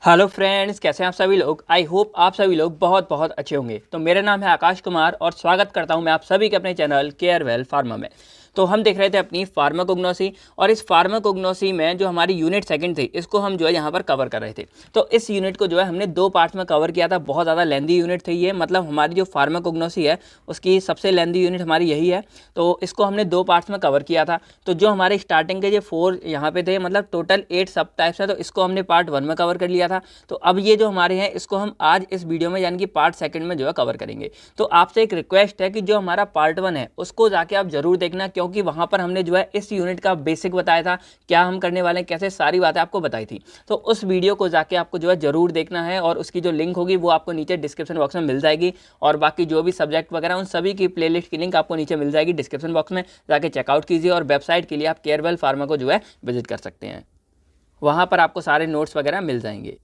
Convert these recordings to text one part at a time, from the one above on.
Hello friends, कैसे हैं आप सभी लोग। आई होप आप सभी लोग बहुत बहुत अच्छे होंगे। तो मेरा नाम है आकाश कुमार और स्वागत करता हूं मैं आप सभी के अपने चैनल केयर वेल फार्मा में। तो हम देख रहे थे अपनी फार्माकोग्नोसी और इस फार्माकोग्नोसी में जो हमारी यूनिट सेकंड थी इसको हम जो है यहाँ पर कवर कर रहे थे। तो इस यूनिट को जो है हमने दो पार्ट्स में कवर किया था। बहुत ज़्यादा लेंदी यूनिट थी ये, मतलब हमारी जो फार्माकोग्नोसी है उसकी सबसे लेंदी यूनिट हमारी यही है। तो इसको हमने दो पार्ट्स में कवर किया था। तो जो हमारे स्टार्टिंग के जो 4 यहाँ पे थे, मतलब टोटल 8 सब टाइप्स है, तो इसको हमने पार्ट 1 में कवर कर लिया था। तो अब ये जो हमारे हैं इसको हम आज इस वीडियो में यानी कि पार्ट सेकंड में जो है कवर करेंगे। तो आपसे एक रिक्वेस्ट है कि जो हमारा पार्ट 1 है उसको जाके आप जरूर देखना, क्योंकि वहां पर हमने जो है इस यूनिट का बेसिक बताया था, क्या हम करने वाले हैं, कैसे सारी बातें आपको बताई थी। तो उस वीडियो को जाके आपको जो है जरूर देखना है और उसकी जो लिंक होगी वो आपको नीचे डिस्क्रिप्शन बॉक्स में मिल जाएगी। और बाकी जो भी सब्जेक्ट वगैरह उन सभी की प्लेलिस्ट की लिंक आपको नीचे मिल जाएगी डिस्क्रिप्शन बॉक्स में, जाके चेकआउट कीजिए। और वेबसाइट के लिए आप केयरवेल फार्मा को जो है विजिट कर सकते हैं, वहां पर आपको सारे नोट्स वगैरह मिल जाएंगे।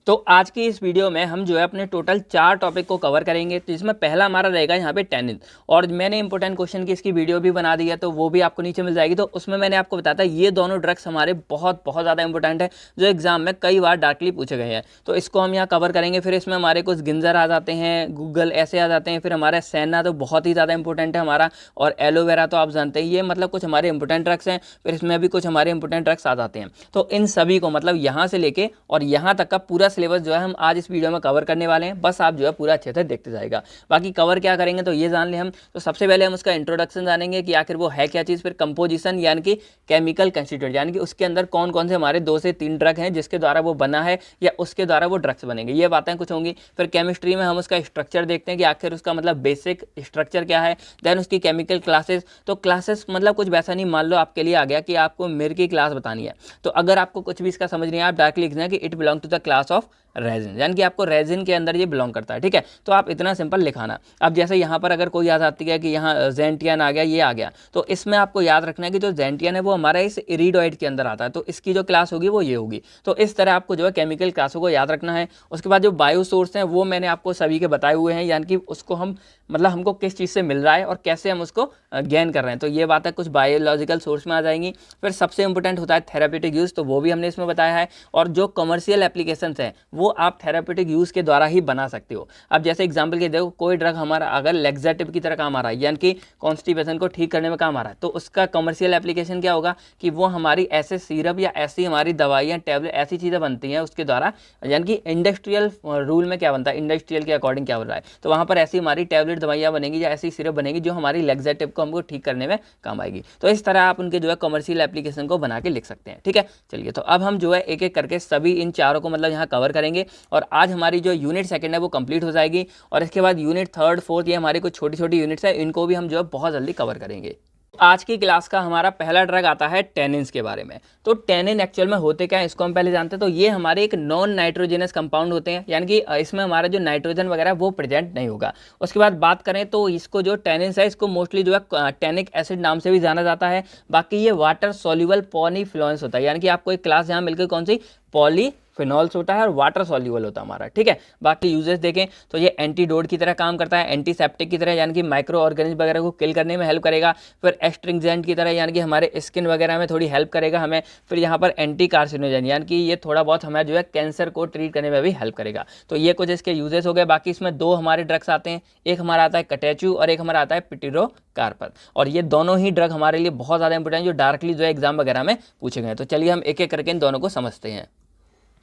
तो आज की इस वीडियो में हम जो है अपने टोटल 4 टॉपिक को कवर करेंगे। तो इसमें पहला हमारा रहेगा यहाँ पे टैनिन, और मैंने इंपॉर्टेंट क्वेश्चन की इसकी वीडियो भी बना दी है, तो वो भी आपको नीचे मिल जाएगी। तो उसमें मैंने आपको बताया था ये दोनों ड्रग्स हमारे बहुत बहुत ज़्यादा इंपॉर्टेंट है, जो एग्जाम में कई बार डायरेक्टली पूछे गए हैं। तो इसको हम यहाँ कवर करेंगे। फिर इसमें हमारे कुछ गिंजर आ जाते हैं, गूगल ऐसे आ जाते हैं। फिर हमारा सेना तो बहुत ही ज़्यादा इंपॉर्टेंट है हमारा, और एलोवेरा तो आप जानते हैं, ये मतलब कुछ हमारे इंपॉर्टेंट ड्रग्स हैं। फिर इसमें भी कुछ हमारे इंपॉर्टेंट ड्रग्स आ जाते हैं। तो इन सभी को मतलब यहाँ से लेके और यहाँ तक का पूरा सिलेबस जो है हम आज इस वीडियो में कवर करने वाले हैं। बस आप जो है पूरा अच्छे से देखते जाएगा। बाकी कवर क्या करेंगे तो ये जान ले हम। तो सबसे पहले हम उसका इंट्रोडक्शन जानेंगे कि आखिर वो है क्या चीज़। फिर कंपोजिशन यानी कि केमिकल कंस्टिट्यूएंट, यानी कि उसके अंदर कौन कौन से हमारे 2 से 3 ड्रग हैं जिसके द्वारा वो बना है या उसके द्वारा वो ड्रग्स बनेंगे, ये बातें कुछ होंगी। फिर केमिस्ट्री में हम उसका स्ट्रक्चर देखते हैं कि आखिर उसका मतलब बेसिक स्ट्रक्चर क्या है। देन उसकी केमिकल क्लासेस। तो क्लासेस मतलब कुछ वैसा नहीं, मान लो आपके लिए आ गया कि आपको मिर की क्लास बतानी है, तो अगर आपको कुछ भी इसका समझ नहीं है आप डायरेक्टली लिखना है कि it belong to the class of resin, यानी कि आपको रेजिन के अंदर ये बिलोंग करता है। ठीक है, तो आप इतना सिंपल लिखाना। अब जैसे यहाँ पर अगर कोई याद आती है कि यहाँ जेंटियन आ गया, ये आ गया, तो इसमें आपको याद रखना है कि जो जेंटियन है वो हमारा इस इरिडोइड के अंदर आता है, तो इसकी जो क्लास होगी वो ये होगी। तो इस तरह आपको जो है केमिकल क्लासों को याद रखना है। उसके बाद जो बायो सोर्स हैं वो मैंने आपको सभी के बताए हुए हैं, यानी कि उसको हम मतलब हमको किस चीज़ से मिल रहा है और कैसे हम उसको गेन कर रहे हैं, तो ये बातें कुछ बायोलॉजिकल सोर्स में आ जाएंगी। फिर सबसे इंपॉर्टेंट होता है थेरापेटिक यूज़, तो वो भी हमने इसमें बताया है। और जो कमर्शियल एप्लीकेशंस हैं वो आप थेरापेटिक यूज़ के द्वारा ही बना सकते हो। अब जैसे एग्जांपल के देखो, कोई ड्रग हमारा अगर लेग्जेटिव की तरह काम आ रहा है, यानी कि कॉन्स्टिपेशन को ठीक करने में काम आ रहा है, तो उसका कमर्शियल एप्लीकेशन क्या होगा कि वो हमारी ऐसे सिरप या ऐसी हमारी दवाइयाँ टैबलेट ऐसी चीज़ें बनती हैं उसके द्वारा, यानी कि इंडस्ट्रियल रूल में क्या बनता है, इंडस्ट्रियल के अकॉर्डिंग क्या बन रहा है, तो वहाँ पर ऐसी हमारी टैबलेट दवाइयाँ बनेगी या ऐसी सिरप बनेगी जो हमारी लेग्जेटिव को हमको ठीक करने में काम आएगी। तो इस तरह आप उनके जो है कमर्शियल एप्लीकेशन को बना के लिख सकते हैं। ठीक है, चलिए तो अब हम जो है एक एक करके सभी इन चारों को मतलब यहाँ कवर करेंगे। और आज हमारी जो यूनिट सेकंड है वो कंप्लीट हो जाएगी, और इसके बाद यूनिट थर्ड फोर्थ ये हमारी कुछ छोटी छोटी यूनिट्स है, इनको भी हम जो है बहुत जल्दी कवर करेंगे। आज की क्लास का हमारा पहला ड्रग आता है टेनिन्स के बारे में। तो टेनिन एक्चुअल में होते क्या है इसको हम पहले जानते हैं। तो ये हमारे एक नॉन नाइट्रोजनस कंपाउंड होते हैं, यानी कि इसमें हमारा जो नाइट्रोजन वगैरह वो प्रेजेंट नहीं होगा। उसके बाद बात करें तो इसको जो टेनिन्स है इसको मोस्टली जो है टेनिक एसिड नाम से भी जाना जाता है। बाकी ये वाटर सोल्यूबल पॉलीफ्लोएंस होता है, यानी कि आपको एक क्लास यहाँ मिलकर कौन सी पॉलीफिनॉल्स होता है और वाटर सॉल्यूबल होता है हमारा। ठीक है, बाकी यूजेस देखें तो ये एंटीडोट की तरह काम करता है, एंटीसेप्टिक की तरह, यानी कि माइक्रो ऑर्गेनिज्म वगैरह को किल करने में हेल्प करेगा। फिर एस्ट्रिंजेंट की तरह, यानी कि हमारे स्किन वगैरह में थोड़ी हेल्प करेगा हमें। फिर यहाँ पर एंटी कार्सिनोजन, यानी कि ये थोड़ा बहुत हमें जो है कैंसर को ट्रीट करने में भी हेल्प करेगा। तो ये कुछ इसके यूजेस हो गए। बाकी इसमें 2 हमारे ड्रग्स आते हैं, एक हमारा आता है कटेचू और एक हमारा आता है पिटिरोकार्पल, और ये दोनों ही ड्रग हमारे लिए बहुत ज़्यादा इंपॉर्टेंट है, जो डायरेक्टली जो है एग्जाम वगैरह में पूछे गए। तो चलिए हम एक एक करके इन दोनों को समझते हैं।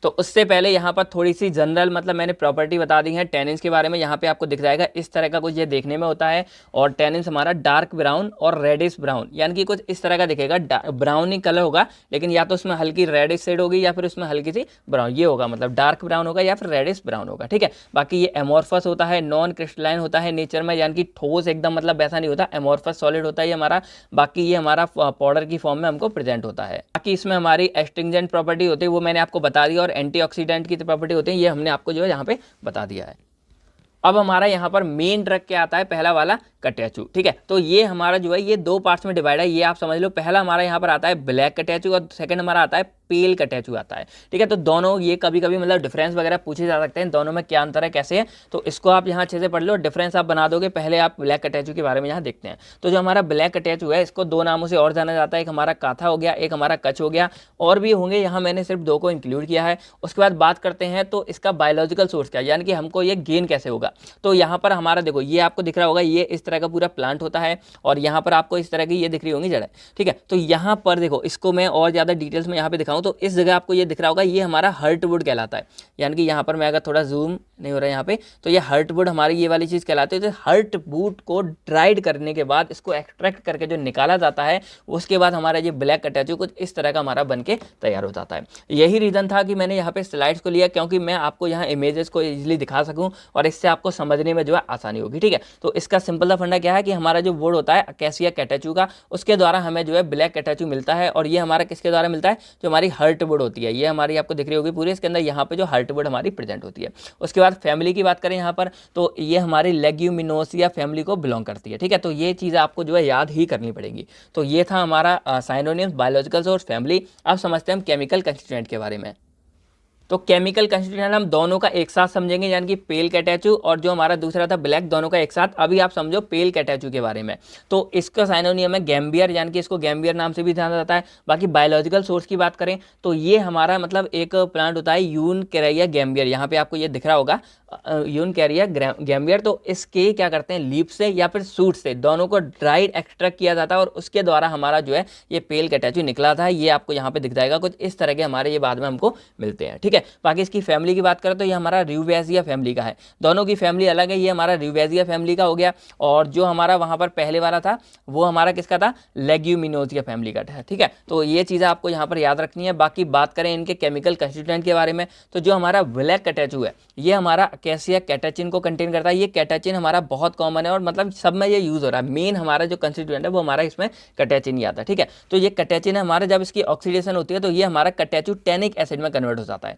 तो उससे पहले यहाँ पर थोड़ी सी जनरल मतलब मैंने प्रॉपर्टी बता दी है टेनिन्स के बारे में। यहाँ पे आपको दिख जाएगा इस तरह का कुछ ये देखने में होता है, और टेनिन्स हमारा डार्क ब्राउन और रेडिश ब्राउन, यानी कि कुछ इस तरह का दिखेगा, ब्राउन ही कलर होगा, लेकिन या तो उसमें हल्की रेडिश शेड होगी या फिर उसमें हल्की सी ब्राउन, ये होगा मतलब डार्क ब्राउन होगा या फिर रेडिश ब्राउन होगा। ठीक है, बाकी ये एमोर्फस होता है, नॉन क्रिस्टलाइन होता है नेचर में, यानी कि ठोस एकदम मतलब वैसा नहीं होता, एमोर्फस सॉलिड होता है ये हमारा। बाकी ये हमारा पाउडर की फॉर्म में हमको प्रेजेंट होता है। बाकी इसमें हमारी एस्ट्रिंजेंट प्रॉपर्टी होती है, वो मैंने आपको बता दी, और एंटीऑक्सीडेंट की प्रॉपर्टी होती है, ये हमने आपको जो है यहाँ पे बता दिया है। अब हमारा यहाँ पर मेन ड्रग क्या आता है, पहला वाला कटैचू। ठीक है, तो ये हमारा जो है ये 2 पार्ट्स में डिवाइड है, ये आप समझ लो। पहला हमारा यहाँ पर आता है ब्लैक कटैचू और सेकंड हमारा आता है पेल कटैचू आता है। ठीक है, तो दोनों ये कभी कभी मतलब डिफरेंस वगैरह पूछे जा सकते हैं, दोनों में क्या अंतर है कैसे है, तो इसको आप यहाँ अच्छे से पढ़ लो, डिफरेंस आप बना दोगे। पहले आप ब्लैक कटैचू के बारे में यहाँ देखते हैं। तो जो हमारा ब्लैक कटैचू है इसको 2 नामों से और जाना जाता है, एक हमारा काथा हो गया, एक हमारा कच हो गया, और भी होंगे, यहाँ मैंने सिर्फ 2 को इंक्लूड किया है। उसके बाद बात करते हैं तो इसका बायोलॉजिकल सोर्स क्या है, यानी कि हमको ये गेन कैसे होगा। तो यहाँ पर हमारा देखो ये आपको दिख रहा होगा, ये इस तरह का पूरा प्लांट होता है और यहाँ पर आपको इस तरह की ये दिख रही होंगी जड़ें। ठीक है, तो यहाँ पर देखो इसको मैं और ज़्यादा डिटेल्स में यहाँ पे दिखाऊँ तो इस जगह आपको ये दिख रहा होगा, ये हमारा हर्टवुड कहलाता है। यानी कि यहाँ पर मैं अगर थोड़ा जूम नहीं हो रहा है यहाँ पे, तो ये हर्टवुड हमारी ये वाली चीज़ कहलाती है। तो हर्टवुड को ड्राइड करने के बाद इसको एक्सट्रैक्ट करके जो निकाला जाता है, उसके बाद हमारा ये ब्लैक कटैचू कुछ इस तरह का हमारा बन के तैयार हो जाता है। यही रीज़न था कि मैंने यहाँ पे स्लाइड्स को लिया, क्योंकि मैं आपको यहाँ इमेजेस को इजीली दिखा सकूँ और इससे आपको समझने में जो है आसानी होगी। ठीक है, तो इसका सिंपल सा फंडा क्या है कि हमारा जो वुड होता है अकेसिया कैटेचू का, उसके द्वारा हमें जो है ब्लैक कैटेचू मिलता है। और ये हमारा किसके द्वारा मिलता है, जो हमारी हर्टवुड होती है, ये हमारी आपको दिख रही होगी पूरी, इसके अंदर यहाँ पे जो हर्टवुड हमारी प्रेजेंट होती है। उसके बाद फैमिली की बात करें यहाँ पर, तो ये हमारी लेग्यूमिनोसिया फैमिली को बिलोंग करती है। ठीक है, तो ये चीज़ आपको जो है याद ही करनी पड़ेगी। तो ये था हमारा साइनोनिम्स, बायोलॉजिकल सोर्स, फैमिली। अब समझते हैं हम केमिकल कंस्टिट्यूएंट के बारे में। तो केमिकल कंस्टिट्यूएंट हम दोनों का एक साथ समझेंगे, यानी कि पेल कैटेचू और जो हमारा दूसरा था ब्लैक, दोनों का एक साथ। अभी आप समझो पेल कैटेचू के बारे में। तो इसका साइनोनियम है गैम्बियर, यानी कि इसको गैम्बियर नाम से भी जाना जाता है। बाकी बायोलॉजिकल सोर्स की बात करें तो ये हमारा मतलब एक प्लांट होता है यूनकैरिया गैम्बियर, यहाँ पे आपको ये दिख रहा होगा यूनकैरिया गैम्बियर। तो इसके क्या करते हैं, लीफ से या फिर सूट से, दोनों को ड्राइड एक्सट्रैक्ट किया जाता है और उसके द्वारा हमारा जो है ये पेल कैटेचू निकला था। ये आपको यहाँ पे दिख जाएगा, कुछ इस तरह के हमारे ये बाद में हमको मिलते हैं। ठीक है, बाकी इसकी फैमिली की बात करें तो ये हमारा र्यूबेसिया फैमिली का है, दोनों की फैमिली अलग है। ये हमारा र्यूबेसिया फैमिली का हो गया, और जो हमारा वहाँ पर पहले वाला था वो हमारा किसका था, लेग्यूमिनोसिया फैमिली का था। ठीक है, तो ये चीज़ें आपको यहाँ पर याद रखनी है। बाकी बात करें इनके केमिकल कंस्टिट्यूएंट के बारे में, तो जो हमारा ब्लैक कैटेचू है ये हमारा अकेसिया कैटेचिन को कंटेन करता है। ये कैटेचिन हमारा बहुत कॉमन है और मतलब सब में ये यूज़ हो रहा है। मेन हमारा जो कंस्टिट्यूएंट है वो हमारा इसमें कैटेचिन ही आता है। ठीक है, तो ये कैटेचिन है हमारा, जब इसकी ऑक्सीडेशन होती है तो ये हमारा कैटेचू टैनिक एसिड में कन्वर्ट हो जाता है।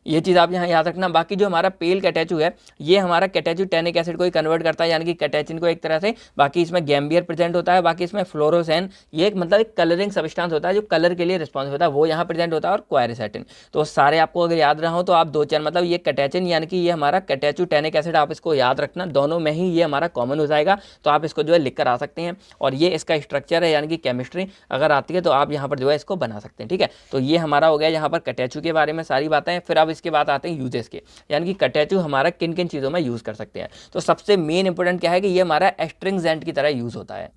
ये चीज़ आप यहाँ याद रखना। बाकी जो हमारा पेल कैटेचू है ये हमारा कैटेचू टैनिक एसिड को ही कन्वर्ट करता है, यानी कि कैटेचिन को एक तरह से। बाकी इसमें गैम्बियर प्रेजेंट होता है, बाकी इसमें फ्लोरोसेन, ये एक मतलब एक कलरिंग सब्सटेंस होता है जो कलर के लिए रिस्पॉन्सिबल होता है, वो यहाँ प्रेजेंट होता है, और क्वायरसेटिन। तो सारे आपको अगर याद रहा हो तो आप 2-4 मतलब ये कैटेचिन यानी कि ये हमारा कैटेचू टैनिक एसिड, आप इसको याद रखना, दोनों में ही ये हमारा कॉमन हो जाएगा। तो आप इसको जो है लिख कर आ सकते हैं, और ये इसका स्ट्रक्चर है, यानी कि केमिस्ट्री अगर आती है तो आप यहाँ पर जो है इसको बना सकते हैं। ठीक है, तो ये हमारा हो गया यहाँ पर कैटेचू के बारे में सारी बातें। फिर अब इसके बाद आते हैं के, यानी कि कैटेचू हमारा किन किन चीजों में यूज कर सकते हैं। तो सबसे मेन इंपोर्टेंट क्या है कि ये हमारा एस्ट्रिंजेंट की तरह यूज होता है।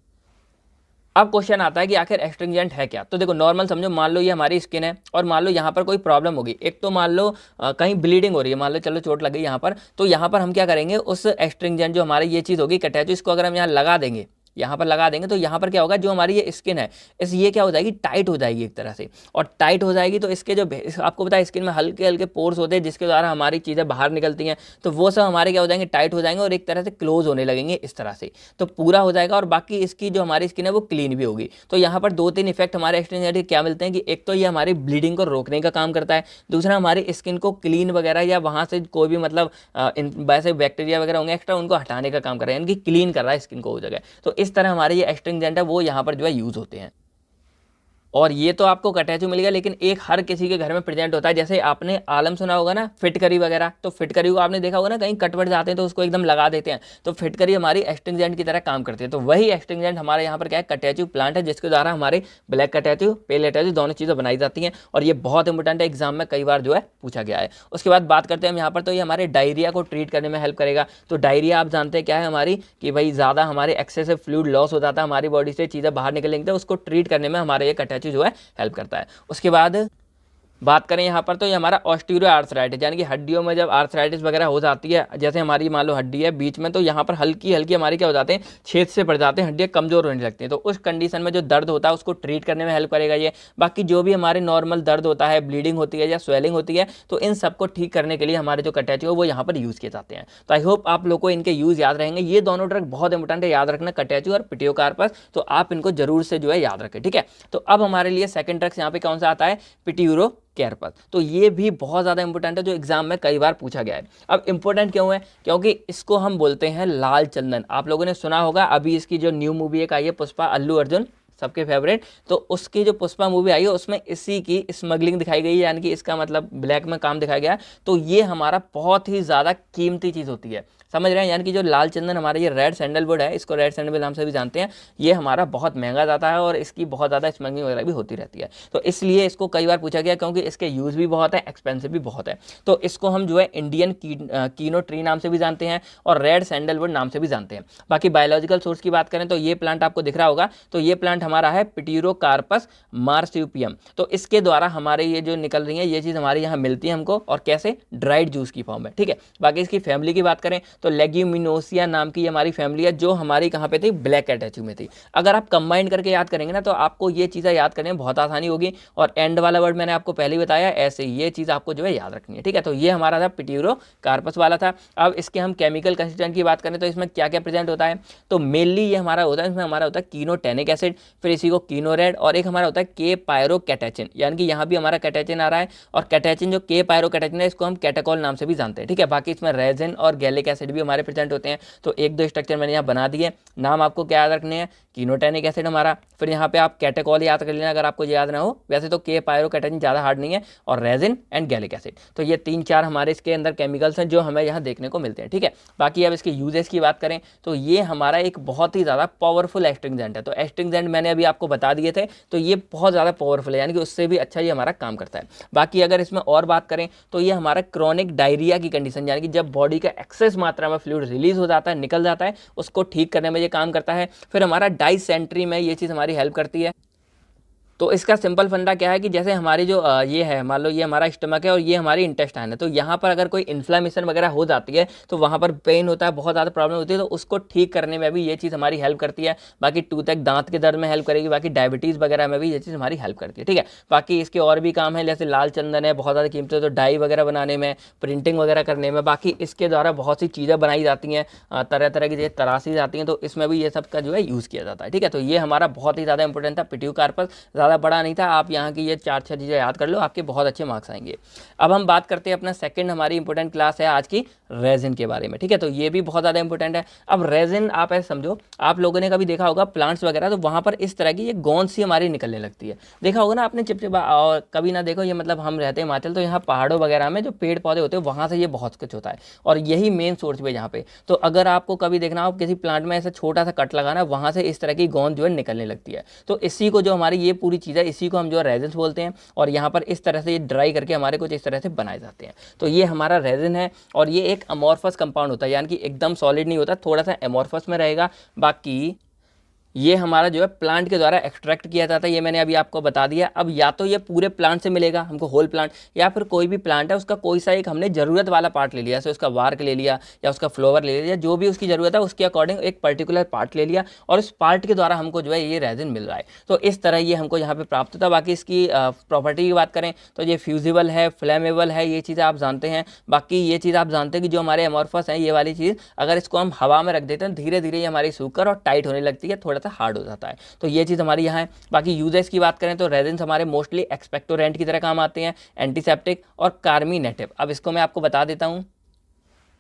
अब क्वेश्चन आता है कि आखिर एस्ट्रिंजेंट है क्या। तो देखो नॉर्मल समझो, मान लो ये हमारी स्किन है और मान लो यहाँ पर कोई प्रॉब्लम होगी, एक तो मान लो कहीं ब्लीडिंग हो रही है, मान लो चलो चोट लग गई यहाँ पर, तो यहाँ पर हम क्या करेंगे, उस एस्ट्रिंजेंट जो हमारी ये चीज़ होगी कैटेचू, इसको अगर हम यहाँ लगा देंगे, यहाँ पर लगा देंगे, तो यहाँ पर क्या होगा, जो हमारी ये स्किन है ये क्या हो जाएगी, टाइट हो जाएगी एक तरह से। और टाइट हो जाएगी तो इसके जो आपको पता है स्किन में हल्के हल्के पोर्स होते हैं जिसके द्वारा हमारी चीज़ें बाहर निकलती हैं, तो वो सब हमारे क्या हो जाएंगे, टाइट हो जाएंगे और एक तरह से क्लोज होने लगेंगे इस तरह से, तो पूरा हो जाएगा। और बाकी इसकी जो हमारी स्किन है वो क्लीन भी होगी। तो यहाँ पर 2-3 इफेक्ट हमारे एस्ट्रिंजेंट के क्या मिलते हैं कि एक तो ये हमारी ब्लीडिंग को रोकने का काम करता है, दूसरा हमारी स्किन को क्लीन वगैरह या वहाँ से कोई भी मतलब वैसे बैक्टीरिया वगैरह होंगे एक्स्ट्रा, उनको हटाने का काम कर रहा है, यानी कि क्लीन कर रहा है स्किन को वो जगह। तो इस तरह हमारे ये एस्ट्रिंजेंट है वो यहाँ पर जो है यूज होते हैं। और ये तो आपको कैटेचू मिल गया, लेकिन एक हर किसी के घर में प्रेजेंट होता है। जैसे आपने आलम सुना होगा ना, फिटकरी वगैरह, तो फिटकरी को आपने देखा होगा ना, कहीं कटवट जाते हैं तो उसको एकदम लगा देते हैं, तो फिटकरी हमारी एस्ट्रिंजेंट की तरह काम करती है। तो वही एस्ट्रिंजेंट हमारे यहाँ पर क्या है, कैटेचू प्लांट है, जिसके द्वारा हमारे ब्लैक कैटेचू, पेल कैटेचू दोनों चीज़ें बनाई जाती हैं। और ये बहुत इंपॉर्टेंट है, एग्जाम में कई बार जो है पूछा गया है। उसके बाद बात करते हैं हम यहाँ पर, तो ये हमारे डायरिया को ट्रीट करने में हेल्प करेगा। तो डायरिया आप जानते हैं क्या है हमारी, कि भाई ज़्यादा हमारे एक्सेसिव फ्लूइड लॉस हो जाता है, हमारी बॉडी से चीज़ें बाहर निकलेंगी, तो उसको ट्रीट करने में हमारे ये कैटेचू जो है हेल्प करता है। उसके बाद बात करें यहाँ पर, तो ये हमारा ऑस्टियोआर्थराइटिस, यानी कि हड्डियों में जब आर्थराइटिस वगैरह हो जाती है, जैसे हमारी मान लो हड्डी है बीच में, तो यहाँ पर हल्की हल्की हमारी क्या हो जाते हैं, छेद से पड़ जाते हैं, हड्डियाँ कमजोर होने लगती हैं। तो उस कंडीशन में जो दर्द होता है उसको ट्रीट करने में हेल्प करेगा ये। बाकी जो भी हमारे नॉर्मल दर्द होता है, ब्लीडिंग होती है या स्वेलिंग होती है, तो इन सबको ठीक करने के लिए हमारे जो कैटेचू है वो यहाँ पर यूज़ किए जाते हैं। तो आई होप आप लोग को इनके यूज़ याद रहेंगे। ये दोनों ड्रग बहुत इंपॉर्टेंट है, याद रखना, कैटेचू और पिटियोकार्पस, तो आप इनको जरूर से जो है याद रखें। ठीक है, तो अब हमारे लिए सेकंड ड्रग्स यहाँ पे कौन सा आता है, पिट्यूरो कैरपस। तो ये भी बहुत ज़्यादा इंपॉर्टेंट है, जो एग्जाम में कई बार पूछा गया है। अब इंपॉर्टेंट क्यों है? क्योंकि इसको हम बोलते हैं लाल चंदन। आप लोगों ने सुना होगा, अभी इसकी जो न्यू मूवी एक आई है पुष्पा, अल्लू अर्जुन सबके फेवरेट, तो उसकी जो पुष्पा मूवी आई है उसमें इसी की स्मगलिंग दिखाई गई है, यानी कि इसका मतलब ब्लैक में काम दिखाया गया है। तो ये हमारा बहुत ही ज़्यादा कीमती चीज़ होती है, समझ रहे हैं? यानी कि जो लाल चंदन हमारा ये रेड सैंडलवुड है, इसको रेड सैंडलवुड नाम से भी जानते हैं, ये हमारा बहुत महंगा जाता है और इसकी बहुत ज़्यादा स्मगलिंग वगैरह भी होती रहती है। तो इसलिए इसको कई बार पूछा गया, क्योंकि इसके यूज़ भी बहुत है, एक्सपेंसिव भी बहुत है। तो इसको हम जो है इंडियन कीनो ट्री नाम से भी जानते हैं और रेड सैंडलवुड नाम से भी जानते हैं। बाकी बायोलॉजिकल सोर्स की बात करें तो ये प्लांट आपको दिख रहा होगा, तो ये प्लांट हमारा है पिट्यूरोकार्पस मार्सुपियम। तो इसके द्वारा हमारे ये जो निकल रही है ये चीज़ हमारे यहाँ मिलती है हमको, और कैसे? ड्राइड जूस की फॉर्म में, ठीक है। बाकी इसकी फैमिली की बात करें तो लेग्यूमिनोसिया नाम की हमारी फैमिली है, जो हमारी कहाँ पे थी? ब्लैक कैटेच्यू में थी। अगर आप कंबाइन करके याद करेंगे ना, तो आपको ये चीज़ें याद करने में बहुत आसानी होगी। और एंड वाला वर्ड मैंने आपको पहले ही बताया, ऐसे ये चीज़ आपको जो है याद रखनी है, ठीक है। तो ये हमारा था पिट्यूरोकार्पस वाला था। अब इसके हम केमिकल कंस्टिट्यूएंट की बात करें तो इसमें क्या क्या प्रेजेंट होता है, तो मेनली ये हमारा होता है, इसमें हमारा होता है कीनोटेनिक एसिड, फिर इसी को कीनोरेड, और एक हमारा होता है के पायरोकैटेचिन, यानी कि यहाँ भी हमारा कैटेचिन आ रहा है। और कैटेचिन जो के पायरोकैटेचिन है, इसको हम कैटेकॉल नाम से भी जानते हैं, ठीक है। बाकी इसमें रेजिन और गैलिक एसिड भी हमारे प्रेजेंट होते हैं। तो एक दो स्ट्रक्चर मैंने यहाँ बना दिए, नाम आपको क्या याद रखने हैं? कीनोटेनिक एसिड हमारा, फिर यहाँ पे आप कैटेकॉल याद कर लेना अगर आपको याद ना हो। वैसे तो के पायरोकैटेचिन ज़्यादा हार्ड नहीं है, और रेजिन एंड गैलिक एसिड। तो ये 3-4 हमारे इसके अंदर केमिकल्स हैं जो हमें यहाँ देखने को मिलते हैं, ठीक है। बाकी अब इसके यूजेस की बात करें तो ये हमारा एक बहुत ही ज़्यादा पावरफुल एस्ट्रिंजेंट है। तो एस्ट्रिंजेंट मैंने अभी आपको बता दिए थे, तो ये बहुत ज़्यादा पावरफुल है, यानी कि उससे भी अच्छा ये हमारा काम करता है। बाकी अगर इसमें और बात करें तो ये हमारा क्रॉनिक डायरिया की कंडीशन, यानी कि जब बॉडी का एक्सेस मात्रा में फ्लूइड रिलीज हो जाता है, निकल जाता है, उसको ठीक करने में ये काम करता है। फिर हमारा डाइसेंट्री में ये चीज़ हमारी हेल्प करती है। तो इसका सिंपल फंडा क्या है कि जैसे हमारी जो ये है, मान लो ये हमारा स्टमक है और ये हमारी इंटेस्टाइन है, तो यहाँ पर अगर कोई इन्फ्लामेशन वगैरह हो जाती है तो वहाँ पर पेन होता है, बहुत ज़्यादा प्रॉब्लम होती है, तो उसको ठीक करने में भी ये चीज़ हमारी हेल्प करती है। बाकी टूथ दांत के दर्द में हेल्प करेगी, बाकी डायबिटीज़ वगैरह में भी ये चीज़ हमारी हेल्प करती है, ठीक है। बाकी इसके और भी काम है, जैसे लाल चंदन है, बहुत ज़्यादा कीमती है, तो डाई वगैरह बनाने में, प्रिंटिंग वगैरह करने में, बाकी इसके द्वारा बहुत सी चीज़ें बनाई जाती हैं, तरह तरह की चीज़ें तराशी जाती हैं, तो इसमें भी ये सब का जो है यूज़ किया जाता है, ठीक है। तो ये हमारा बहुत ही ज़्यादा इंपॉर्टेंट था पिट्यूरोकार्पस, ज़्यादा बड़ा नहीं था। आप यहाँ की ये 4-6 चीज़ें याद कर लो, आपके बहुत अच्छे मार्क्स आएंगे। अब हम बात करते हैं अपना सेकंड हमारी इंपॉर्टेंट क्लास है आज की, रेजिन के बारे में, ठीक है। तो ये भी बहुत ज़्यादा इंपॉर्टेंट है। अब रेजिन आप ऐसे समझो, आप लोगों ने कभी देखा होगा प्लांट्स वगैरह, तो वहाँ पर इस तरह की ये गोंद सी हमारी निकलने लगती है, देखा होगा ना आपने चिपचिपा। और कभी ना देखो, ये मतलब हम रहते हैं हिमाचल, तो यहाँ पहाड़ों वगैरह में जो पेड़ पौधे होते हैं वहाँ से ये बहुत कुछ होता है, और यही मेन सोर्स भी है यहाँ पे। तो अगर आपको कभी देखना हो किसी प्लांट में ऐसा छोटा सा कट लगाना, वहाँ से इस तरह की गोंद जो है निकलने लगती है। तो इसी को जो हमारी ये पूरी चीज़ है, इसी को हम जो रेजिन बोलते हैं, और यहाँ पर इस तरह से ये ड्राई करके हमारे कुछ इस तरह से बनाए जाते हैं। तो ये हमारा रेजिन है, और ये एक अमॉर्फस कंपाउंड होता है, यानी कि एकदम सॉलिड नहीं होता, थोड़ा सा अमॉर्फस में रहेगा। बाकी ये हमारा जो है प्लांट के द्वारा एक्सट्रैक्ट किया जाता है, ये मैंने अभी आपको बता दिया। अब या तो ये पूरे प्लांट से मिलेगा हमको, होल प्लांट, या फिर कोई भी प्लांट है उसका कोई सा एक हमने ज़रूरत वाला पार्ट ले लिया, जैसे उसका वार्क ले लिया या उसका फ्लोवर ले लिया, जो भी उसकी ज़रूरत है उसके अकॉर्डिंग एक पर्टिकुलर पार्ट ले लिया, और उस पार्ट के द्वारा हमको जो है ये रेजिन मिल रहा है। तो इस तरह ये हमको यहाँ पर प्राप्त होता है। बाकी इसकी प्रॉपर्टी की बात करें तो ये फ्यूजिबल है, फ्लेमेबल है, ये चीज़ें आप जानते हैं। बाकी ये चीज़ आप जानते हैं कि जो हमारे अमॉर्फस हैं, ये वाली चीज़ अगर इसको हम हवा में रख देते हैं, धीरे धीरे ये हमारी सूखकर और टाइट होने लगती है, थोड़ा सा हार्ड हो जाता है। तो ये चीज़ हमारी यहाँ है। बाकी यूजेस की बात करें तो रेजिन्स हमारे मोस्टली एक्सपेक्टोरेंट की तरह काम आते हैं, एंटीसेप्टिक और कार्मिनेटिव। अब इसको मैं आपको बता देता हूँ।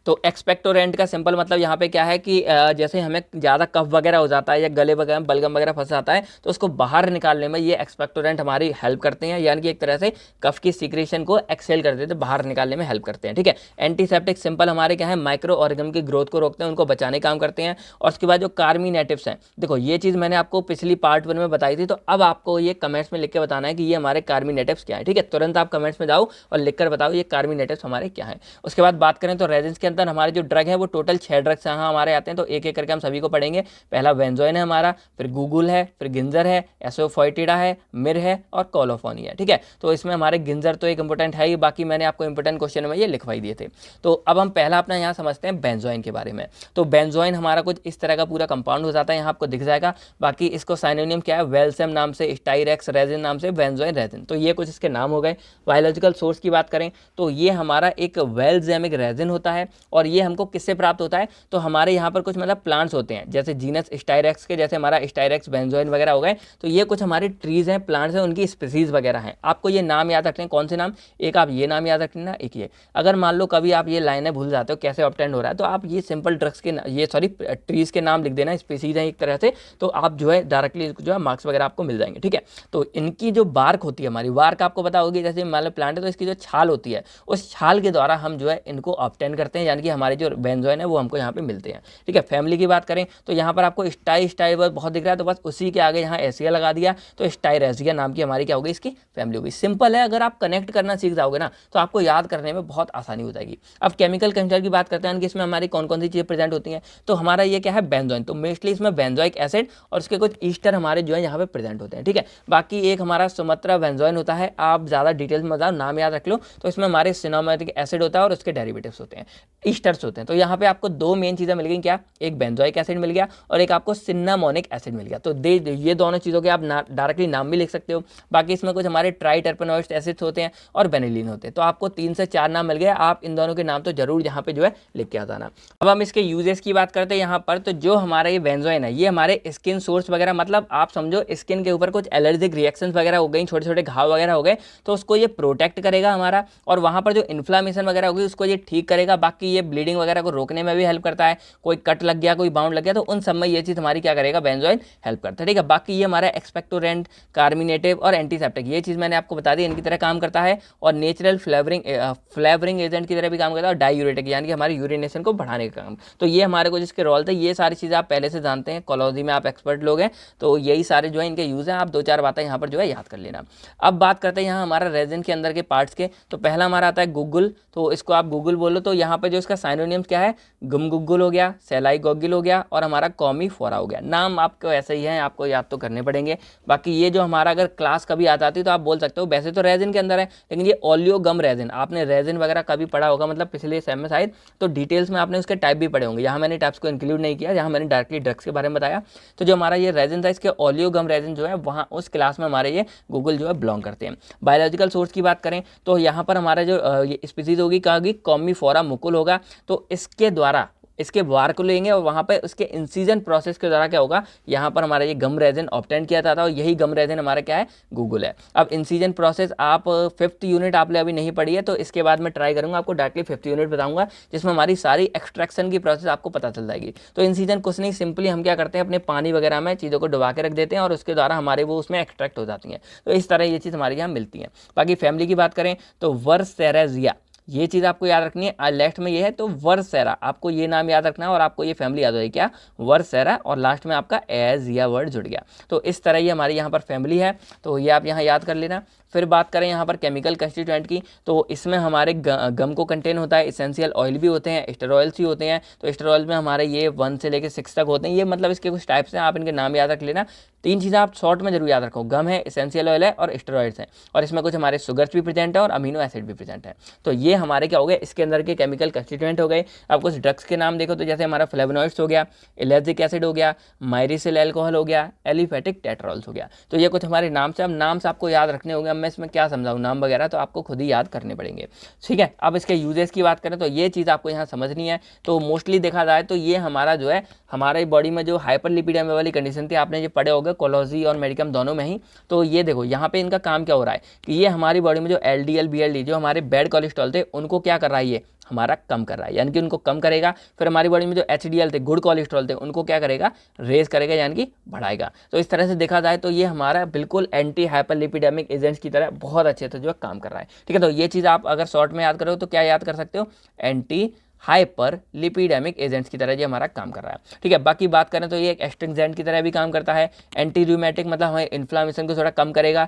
तो एक्सपेक्टोरेंट का सिंपल मतलब यहाँ पे क्या है कि जैसे हमें ज़्यादा कफ वगैरह हो जाता है या गले वगैरह में बलगम वगैरह फंस जाता है, तो उसको बाहर निकालने में ये एक्सपेक्टोरेंट हमारी हेल्प करते हैं, यानी कि एक तरह से कफ की सीक्रेशन को एक्सेल कर देते हैं, बाहर निकालने में हेल्प करते हैं, ठीक है। एंटीसेप्टिक सिंपल हमारे क्या है, माइक्रो ऑर्गेनिज्म की ग्रोथ को रोकते हैं, उनको बचाने का काम करते हैं। और उसके बाद जो कार्मिनेटिव्स हैं, देखो ये चीज़ मैंने आपको पिछली पार्ट 1 में बताई थी, तो अब आपको ये कमेंट्स में लिख के बताना है कि ये हमारे कार्मिनेटिव्स क्या है, ठीक है। तुरंत आप कमेंट्स में जाओ और लिख कर बताओ ये कार्मिनेटिव्स हमारे क्या है। उसके बाद बात करें तो रेजिन्स के अंदर हमारे जो ड्रग है वो टोटल 6 ड्रग्स यहाँ हमारे आते हैं, तो एक एक करके हम सभी को पढ़ेंगे। पहला बेंजोइन है हमारा, फिर गूगल है, फिर गिंजर है, एसोफोइटिडा है, मिर है और कोलोफोनी है, ठीक है। तो इसमें हमारे गिंजर तो एक इंपॉर्टेंट है ही, बाकी मैंने आपको इंपॉर्टेंट क्वेश्चन में ये लिखवाई दिए थे। तो अब हम पहला अपना यहाँ समझते हैं बेंजोइन के बारे में। तो बेंजोइन हमारा कुछ इस तरह का पूरा कंपाउंड हो जाता है, यहाँ आपको दिख जाएगा। बाकी इसको साइनोनिम क्या है, वेल्सम नाम से, स्टाइरेक्स रेजिन नाम से, बेंजोइन रेजिन। तो ये कुछ इसके नाम हो गए। बायोलॉजिकल सोर्स की बात करें तो ये हमारा एक वेल्जेमिक रेजिन होता है, और ये हमको किससे प्राप्त होता है, तो हमारे यहाँ पर कुछ मतलब प्लांट्स होते हैं, जैसे जीनस स्टाइरेक्स के, जैसे हमारा स्टाइरेक्स बेंजोइन वगैरह हो गए, तो ये कुछ हमारे ट्रीज हैं, प्लांट्स हैं, उनकी स्पीसीज वगैरह हैं। आपको ये नाम याद रखने हैं, कौन से नाम, एक आप ये नाम याद रख लेना, एक ये। अगर मान लो कभी आप ये लाइनें भूल जाते हो कैसे ऑब्टेंड हो रहा है, तो आप ये सिंपल ड्रग्स के ये सॉरी ट्रीज के नाम लिख देना, स्पीसीज हैं एक तरह से, तो आप जो है डायरेक्टली जो है मार्क्स वगैरह आपको मिल जाएंगे। ठीक है, तो इनकी जो बार्क होती है, हमारी बार्क आपको पता होगी, जैसे मान लो प्लांट है तो इसकी जो छाल होती है, उस छाल के द्वारा हम जो है इनको ऑब्टेन करते हैं, यानी कि हमारे जो बेंजोइन है वो हमको यहाँ पे मिलते हैं। ठीक है, फैमिली की बात करें तो यहाँ पर आपको स्टाई बहुत दिख रहा है, तो बस उसी के आगे यहाँ एसिया लगा दिया, तो स्टाइरेसिया नाम की हमारी क्या होगी, इसकी फैमिली होगी। सिंपल है, अगर आप कनेक्ट करना सीख जाओगे ना तो आपको याद करने में बहुत आसानी हो जाएगी। अब केमिकल कंस्ट्रक्टर की बात करते हैं कि इसमें हमारी कौन कौन सी चीज़ें प्रेजेंट होती हैं, तो हमारा ये क्या है, बेंजोइन, तो मोस्टली इसमें बेंजोइक एसिड और उसके कुछ ईस्टर हमारे जो है यहाँ पे प्रेजेंट होते हैं। ठीक है, बाकी एक हमारा सुमत्रा बेंजोइन होता है, आप ज़्यादा डिटेल्स में जाओ, नाम याद रख लो, तो इसमें हमारे सिनेमैटिक एसिड होता है और उसके डेरिवेटिव्स होते हैं, ईस्टर्स होते हैं। तो यहाँ पे आपको दो मेन चीज़ें मिल गई, क्या, एक बेंजोइक एसिड मिल गया और एक आपको सिन्नामोनिक एसिड मिल गया। तो ये दोनों चीज़ों के आप डायरेक्टली नाम भी लिख सकते हो। बाकी इसमें कुछ हमारे ट्राइटरपेनोइक एसिड्स होते हैं और बेनिलीन होते हैं। तो आपको 3 से 4 नाम मिल गए, आप इन दोनों के नाम तो जरूर यहाँ पे जो है लिख के आ जाना। अब हम इसके यूजेस की बात करते हैं यहाँ पर, तो जो हमारा ये बेंजोइन है ये हमारे स्किन सोर्स वगैरह, मतलब आप समझो स्किन के ऊपर कुछ एलर्जिक रिएक्शन वगैरह हो गई, छोटे छोटे घाव वगैरह हो गए, तो उसको ये प्रोटेक्ट करेगा हमारा, और वहाँ पर जो इन्फ्लामेशन वगैरह होगी उसको ये ठीक करेगा। बाकी ये ब्लीडिंग वगैरह को रोकने में भी हेल्प करता है, कोई कट लग गया, कोई बाउंड लग गया, तो उन सब में ये चीज़ हमारी क्या करेगा, बेंजोइन हेल्प करता है। ठीक है, बाकी ये हमारा एक्सपेक्टोरेंट, कार्मिनेटिव और एंटीसेप्टिक, ये चीज़ मैंने आपको बता दी, इनकी तरह काम करता है, और नेचुरल फ्लेवरिंग एजेंट की तरह भी काम करता है, और डायूरेटिक यानी कि हमारे यूरिनेशन को बढ़ाने का काम। तो ये हमारे को जिसके रोल थे, ये सारी चीज़ें आप पहले से जानते हैं, कोलॉजी में आप एक्सपर्ट लोग हैं, तो यही सारे जो है इनके यूज़ हैं, आप 2-4 बातें यहाँ पर जो है याद कर लेना। अब बात करते हैं यहाँ हमारा रेजिन के अंदर के पार्ट्स के, तो पहला हमारा आता है गुगुल, तो इसको आप गुगुल बोलो, तो यहाँ पर जो इसका साइनोनिम्स क्या है, गुमगुगुल हो गया, सेलाई गोगिल हो गया, और हमारा कॉमी फोरा हो गया। नाम आपको ऐसे ही है, आपको याद तो करने पड़ेंगे। बाकी ये जो हमारा अगर क्लास कभी आ जाती तो आप बोल सकते हो, वैसे तो रेजिन के अंदर है, लेकिन ये ओलियो गम रेजिन, आपने रेजिन वगैरह कभी पढ़ा होगा, मतलब पिछले सेम में शायद, तो डिटेल्स में आपने उसके टाइप भी पढ़े होंगे। यहाँ मैंने टाइप्स को इंक्लूड नहीं किया, यहाँ मैंने डायरेक्टली ड्रग्स के बारे में बताया। तो जो हमारा ये रेजिन था, इसके ओलियो गम रेजिन जो है, वहाँ उस क्लास में हमारे ये गूगल जो है बिलोंग करते हैं। बायोलॉजिकल सोर्स की बात करें तो यहाँ पर हमारा जो ये स्पीसीज होगी, कहा होगी, कॉमीफोरा मुकुल होगा, तो इसके द्वारा इसके वार को लेंगे और वहाँ पर उसके इंसीजन प्रोसेस के द्वारा क्या होगा, यहाँ पर हमारा ये गम रेजिन ऑब्टेन किया जाता है, और यही गम रेजिन हमारा क्या है, गूगल है। अब इंसीजन प्रोसेस आप 5th यूनिट आपने अभी नहीं पढ़ी है, तो इसके बाद मैं ट्राई करूँगा आपको डायरेक्टली 5th यूनिट बताऊँगा, जिसमें हमारी सारी एक्सट्रैक्शन की प्रोसेस आपको पता चल जाएगी। तो इंसीजन कुछ नहीं, सिंपली हम क्या करते हैं, अपने पानी वगैरह में चीज़ों को डुबा के रख देते हैं और उसके द्वारा हमारे वो उसमें एक्सट्रैक्ट हो जाती हैं। तो इस तरह ये चीज़ हमारे यहाँ मिलती है। बाकी फैमिली की बात करें तो वर्सेरेजिया, ये चीज़ आपको याद रखनी है, लेफ्ट में ये है तो वर्सेरा, आपको ये नाम याद रखना है और आपको ये फैमिली याद हो जाएगी, क्या, वर्सेरा, और लास्ट में आपका एजिया वर्ड जुड़ गया। तो इस तरह ये हमारी यहाँ पर फैमिली है, तो ये आप यहाँ याद कर लेना। फिर बात करें यहाँ पर केमिकल कंस्टिट्यूएंट की, तो इसमें हमारे गम को कंटेन होता है, एसेंशियल ऑयल भी होते हैं, स्टेरॉयल्स भी होते हैं। तो स्टेरॉयल में हमारे ये 1 से लेकर 6 तक होते हैं, ये मतलब इसके कुछ टाइप्स हैं, आप इनके नाम याद रख लेना। 3 चीज़ें आप शॉर्ट में जरूर याद रखो, गम है, एसेंशियल ऑयल है और स्टेरॉयड्स हैं, और इसमें कुछ हमारे शुगर्स भी प्रेजेंट है और अमीनो एसिड भी प्रेजेंट है। तो ये हमारे क्या हो गए, इसके अंदर के केमिकल कंस्टिट्यूएंट हो गए। अब कुछ ड्रग्स के नाम देखो, तो जैसे हमारा फ्लेवोनॉइड्स हो गया, एलर्जिक एसिड हो गया, माइरिसिल अल्कोहल हो गया, एलिफेटिक टेट्रॉल्स हो गया। तो ये कुछ हमारे नाम से, अब नाम से आपको याद रखने होंगे, अब मैं इसमें क्या समझाऊँ, नाम वगैरह तो आपको खुद ही याद करने पड़ेंगे। ठीक है, अब इसके यूजेस की बात करें तो ये चीज़ आपको यहाँ समझनी है। तो मोस्टली देखा जाए तो ये हमारा जो है, हमारे बॉडी में जो हाइपरलिपिडेमिया वाली कंडीशन थी, आपने ये पढ़े होंगे कोलॉजी और मेडिकम दोनों में ही। तो ये देखो यहाँ पे इनका काम क्या हो रहा है कि ये हमारी बॉडी में जो LDL BLD जो हमारे बैड कोलेस्ट्रॉल थे उनको क्या कर रहा है, ये हमारा कम कर रहा है, यानी कि उनको कम करेगा। फिर हमारी बॉडी में जो HDL थे, गुड कोलेस्ट्रॉल थे, उनको क्या करेगा, रेज करेगा, यानी कि बढ़ाएगा। तो इस तरह से देखा जाए तो ये हमारा बिल्कुल एंटी हाइपरलिपिडेमिक एजेंट्स की तरह बहुत अच्छे से जो है काम कर रहा है। ठीक है, तो ये चीज़ आप अगर शॉर्ट में याद करो तो क्या याद कर सकते हो, एंटी हाइपर लिपिडेमिक एजेंट्स की तरह ये हमारा काम कर रहा है। ठीक है, बाकी बात करें तो ये एक एस्ट्रिंजेंट की तरह भी काम करता है। एंटी रूमेटिक मतलब हमें इन्फ्लामेशन को थोड़ा कम करेगा।